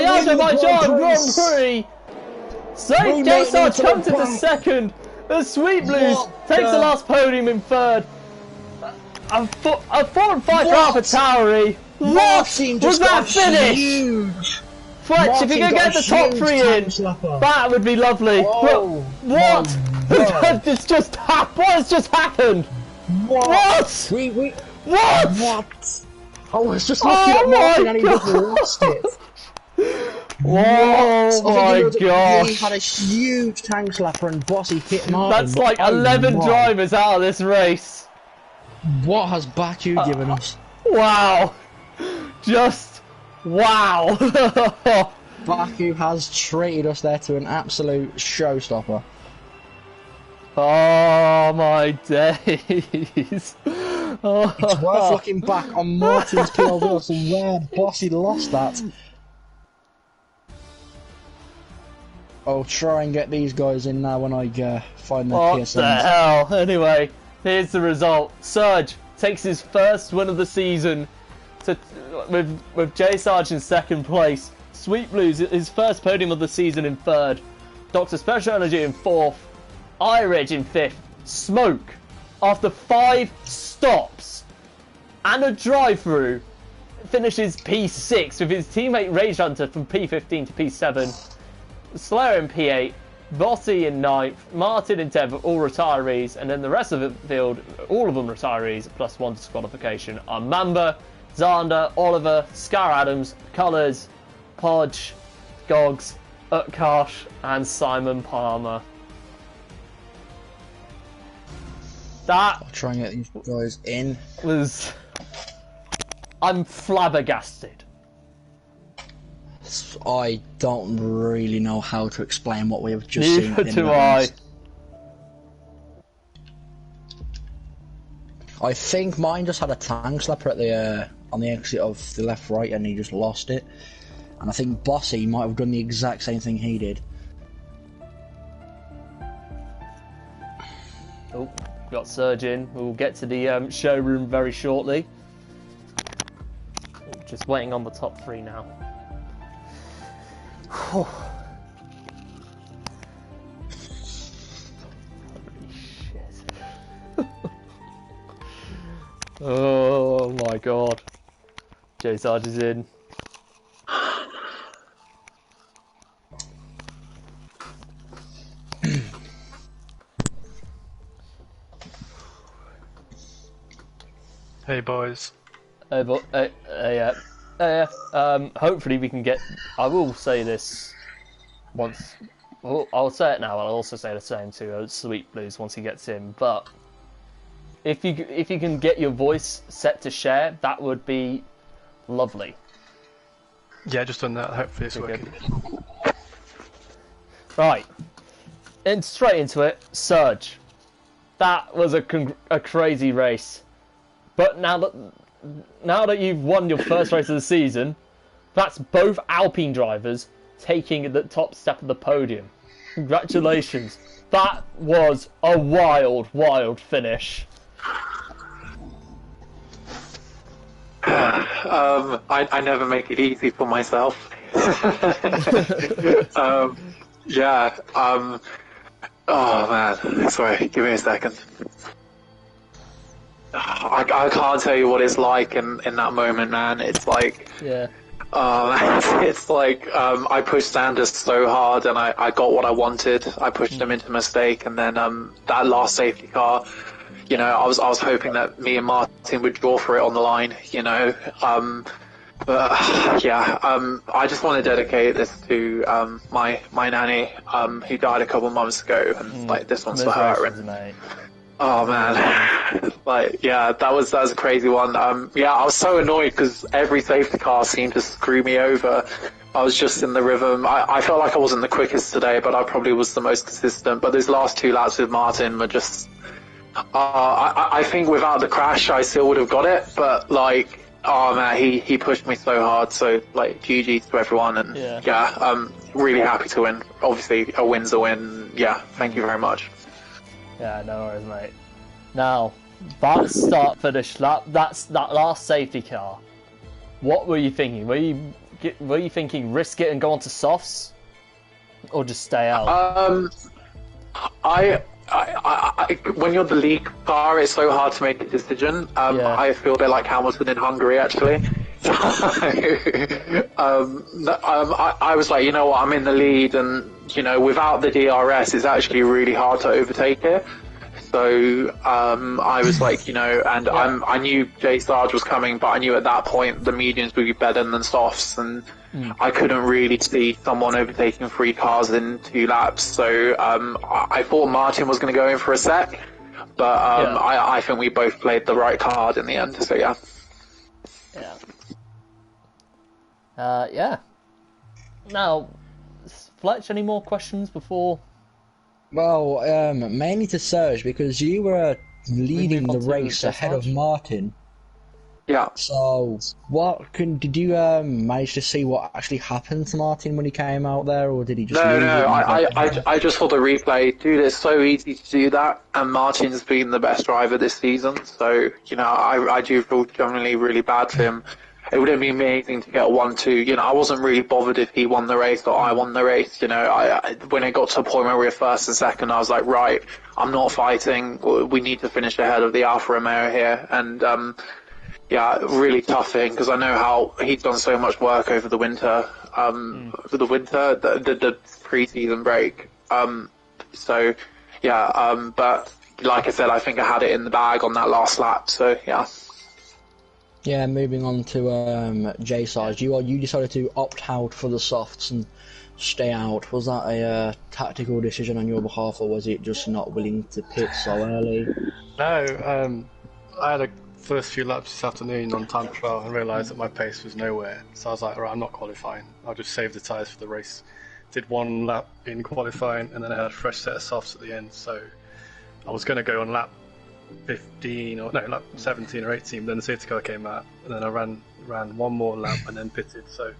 B: Azerbaijan Grand Prix. So J Sarge comes into second. The Sweet Blues takes the last podium in third. A 4 and 5 for AlphaTauri. What was that finish? Fletch, if you could get the top 3 in, that would be lovely.
A: Oh,
B: what? What has just happened? What? What?
A: I was just looking at Martin and he just lost it.
B: Oh my gosh!
A: He had a huge tank slapper and Bossy hit Martin.
B: That's like 11 drivers out of this race.
A: What has Baku given us?
B: Wow! Just wow!
A: Baku has treated us there to an absolute showstopper.
B: Oh my days! Oh.
A: It's worth looking back on Martin's PLV as to where Bossy lost that. I'll try and get these guys in now when I find their
B: What
A: PSNs.
B: the hell? Anyway, here's the result. Surge takes his first win of the season with J Sarge in second place. Sweet Blues, his first podium of the season, in third. Dr. Special Energy in fourth. iReg in fifth. Smoke, after 5 stops and a drive-through, finishes P6 with his teammate Rage Hunter from P15 to P7. Slayer in P8, Bossy in 9th, Martin in 10th, all retirees, and then the rest of the field, all of them retirees, plus 1 disqualification, are Mamba, Zander, Oliver, Scar Adams, Colours, Podge, Gogs, Utkarsh, and Simon Palmer. That
A: I'll try and get these guys in.
B: was... I'm flabbergasted.
A: I don't really know how to explain what we have just seen.
B: Neither do I.
A: I think mine just had a tank slapper at the on the exit of the left right, and he just lost it. And I think Bossy might have done the exact same thing he did.
B: Oh, got Surge in. We'll get to the showroom very shortly. Just waiting on the top 3 now. Holy shit. Oh my god. J Sarge is in.
C: Hey boys.
B: Hopefully we can get... I will say this once... Well, I'll say it now, I'll also say the same to Sweet Blues once he gets in, but if you can get your voice set to share, that would be lovely.
C: Yeah, just done that. Hopefully it's working.
B: Right. And straight into it, Surge. That was a crazy race. But now that you've won your first race of the season, that's both Alpine drivers taking the top step of the podium. Congratulations. That was a wild, wild finish.
D: I never make it easy for myself. Oh man, sorry, give me a second. I can't tell you what it's like in that moment, man. It's like,
B: Yeah.
D: it's like I pushed Sanders so hard and I got what I wanted. I pushed him into a mistake, and then that last safety car, you know, I was hoping that me and Martin would draw for it on the line, you know. But yeah, I just want to dedicate this to my nanny who died a couple of months ago, and like this one's for her. And, oh man, like yeah, that was a crazy one. Yeah, I was so annoyed because every safety car seemed to screw me over. I was just in the rhythm. I felt like I wasn't the quickest today, but I probably was the most consistent. But those last 2 laps with Martin were just. I think without the crash, I still would have got it. But like, oh man, he pushed me so hard. So like, GG to everyone, and yeah, I'm really happy to win. Obviously, a win's a win. Yeah, thank you very much.
B: Yeah, no worries, mate. Now, that start finish lap, that last safety car. What were you thinking? Were you thinking risk it and go on to softs, or just stay out?
D: When you're the lead car, it's so hard to make a decision. I feel a bit like Hamilton in Hungary, actually. I was like, you know what, I'm in the lead, and you know, without the DRS, it's actually really hard to overtake it. So I was like, you know, and I knew J Sarge was coming, but I knew at that point the mediums would be better than softs, and I couldn't really see someone overtaking 3 cars in 2 laps. So I thought Martin was going to go in for a sec, but I think we both played the right card in the end. So yeah.
B: Yeah. Now, Fletch, any more questions before?
A: Well, mainly to Serge, because you were leading the race ahead of Martin.
D: Yeah.
A: So, did you manage to see what actually happened to Martin when he came out there, or did he just lose it?
D: No, I just saw the replay. Dude, it's so easy to do that, and Martin's been the best driver this season, so, you know, I do feel generally really bad for him. It would have been amazing to get 1-2. You know, I wasn't really bothered if he won the race or I won the race. You know, when it got to a point where we were first and second, I was like, right, I'm not fighting. We need to finish ahead of the Alfa Romeo here. And, yeah, really tough thing, because I know how he's done so much work over the winter, the pre-season break. So, yeah, but like I said, I think I had it in the bag on that last lap, so, yeah.
A: Yeah, moving on to J-Sarge, you decided to opt out for the softs and stay out. Was that a tactical decision on your behalf, or was it just not willing to pit so early?
C: No, I had a first few laps this afternoon on time trial and realised that my pace was nowhere. So I was like, alright, I'm not qualifying. I'll just save the tyres for the race. Did one lap in qualifying and then I had a fresh set of softs at the end. So I was going to go on lap lap 17 or 18, but then the safety car came out and then I ran one more lap and then pitted. So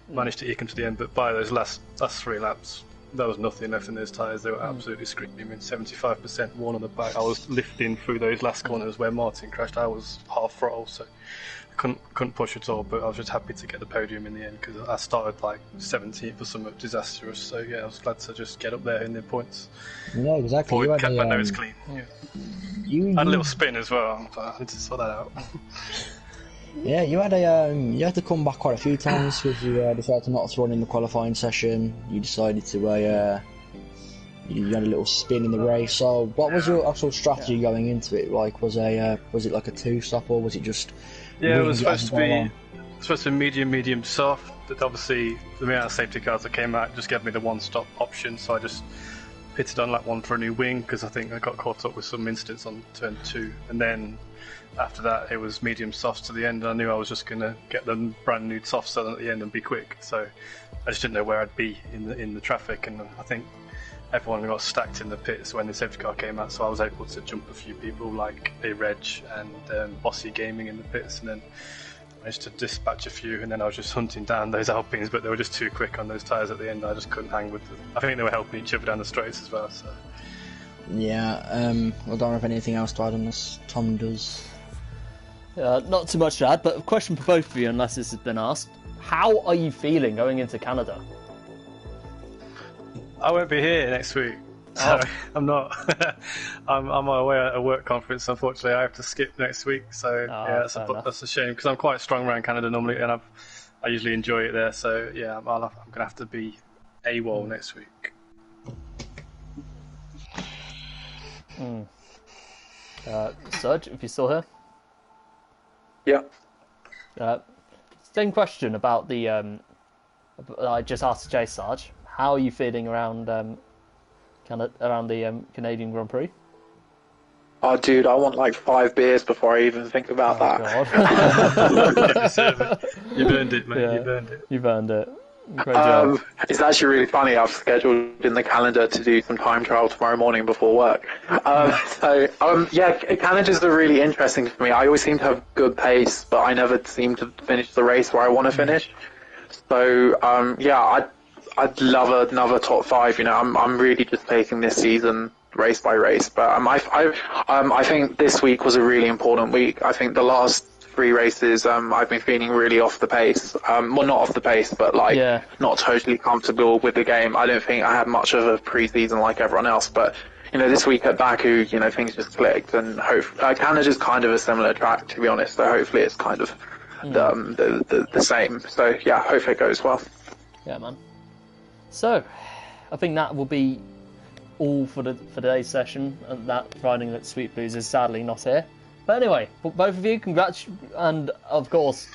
C: managed to eke into the end, but by those last 3 laps, there was nothing left in those tyres. They were absolutely screaming. 75% worn on the back. I was lifting through those last corners where Martin crashed. I was half throttle, so I couldn't push at all. But I was just happy to get the podium in the end, because I started like 17th or something disastrous. So yeah, I was glad to just get up there in the points.
A: No, exactly.
C: You kept my nose clean. Yeah. I had a little spin as well, but I need to sort that out.
A: Yeah, you had to come back quite a few times because you decided to not run in the qualifying session. You decided to you had a little spin in the race. So, what was your actual strategy going into it? Like, was it like a 2-stop, or was it just?
C: Yeah, it was supposed to be medium, soft. But obviously, the amount of safety cars that came out just gave me the 1-stop option. So I just pitted on lap 1 for a new wing, because I think I got caught up with some incidents on turn 2, and then after that it was medium softs to the end, and I knew I was just going to get them brand new softs at the end and be quick, so I just didn't know where I'd be in the traffic, and I think everyone got stacked in the pits when the safety car came out, so I was able to jump a few people like a Reg and Bossy Gaming in the pits, and then managed to dispatch a few, and then I was just hunting down those Alpines, but they were just too quick on those tyres at the end. I just couldn't hang with them. I think they were helping each other down the straights as well. So
A: yeah, I don't have anything else to add on this. Tom does.
B: Not too much to add, but a question for both of you, unless this has been asked. How are you feeling going into Canada?
C: I won't be here next week. So I'm not. I'm away at a work conference. Unfortunately, I have to skip next week. So yeah, that's a shame, because I'm quite strong around Canada normally, and I usually enjoy it there. So yeah, I'm gonna have to be AWOL next week.
B: Serge, if you're still here.
D: Yeah.
B: Same question about the. I just asked J Sarge. How are you feeling around the Canadian Grand Prix?
D: Oh, dude, I want like 5 beers before I even think about that.
C: You burned it, mate. Yeah, you burned it.
B: You've earned it. Great job.
D: It's actually really funny. I've scheduled in the calendar to do some time trial tomorrow morning before work. Yeah, Canada's really interesting for me. I always seem to have good pace, but I never seem to finish the race where I want to finish. So, yeah, I'd love another top 5. You know, I'm really just taking this season race by race. But I think this week was a really important week. I think the last 3 races, I've been feeling really off the pace. Well, not off the pace, but not totally comfortable with the game. I don't think I had much of a pre-season like everyone else. But you know, this week at Baku, you know, things just clicked, and Canada's kind of a similar track, to be honest. So hopefully it's kind of the same. So yeah, hopefully it goes well.
B: Yeah, man. So, I think that will be all for today's session, and that riding that Sweet Blues is sadly not here. But anyway, both of you, congrats, and of course,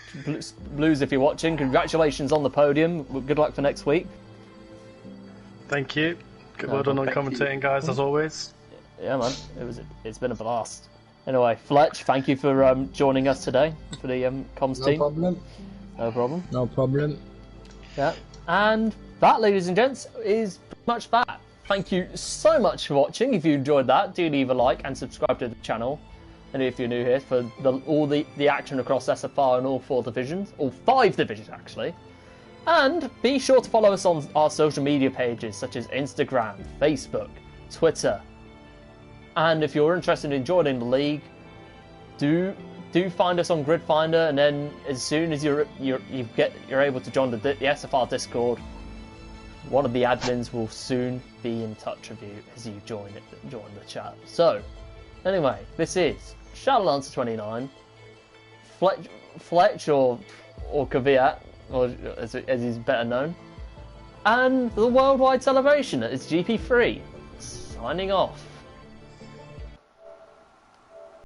B: Blues, if you're watching, congratulations on the podium. Good luck for next week.
C: Thank you. Good well done on commentating, guys, as always.
B: Yeah, man, it's been a blast. Anyway, Fletch, thank you for joining us today for the comms team.
A: No problem.
B: No problem.
A: No problem.
B: Yeah, and that, ladies and gents, is pretty much that. Thank you so much for watching. If you enjoyed that, do leave a like and subscribe to the channel. And if you're new here, for all the action across SFR and all 4 divisions, all 5 divisions actually. And be sure to follow us on our social media pages such as Instagram, Facebook, Twitter. And if you're interested in joining the league, do find us on Grid Finder, and then as soon as you're able to join the SFR Discord, one of the admins will soon be in touch with you as you join the chat. So, anyway, this is Shadowlancer29, Fletch or Kvyat, or as he's better known, and the worldwide celebration at its GP3. Signing off.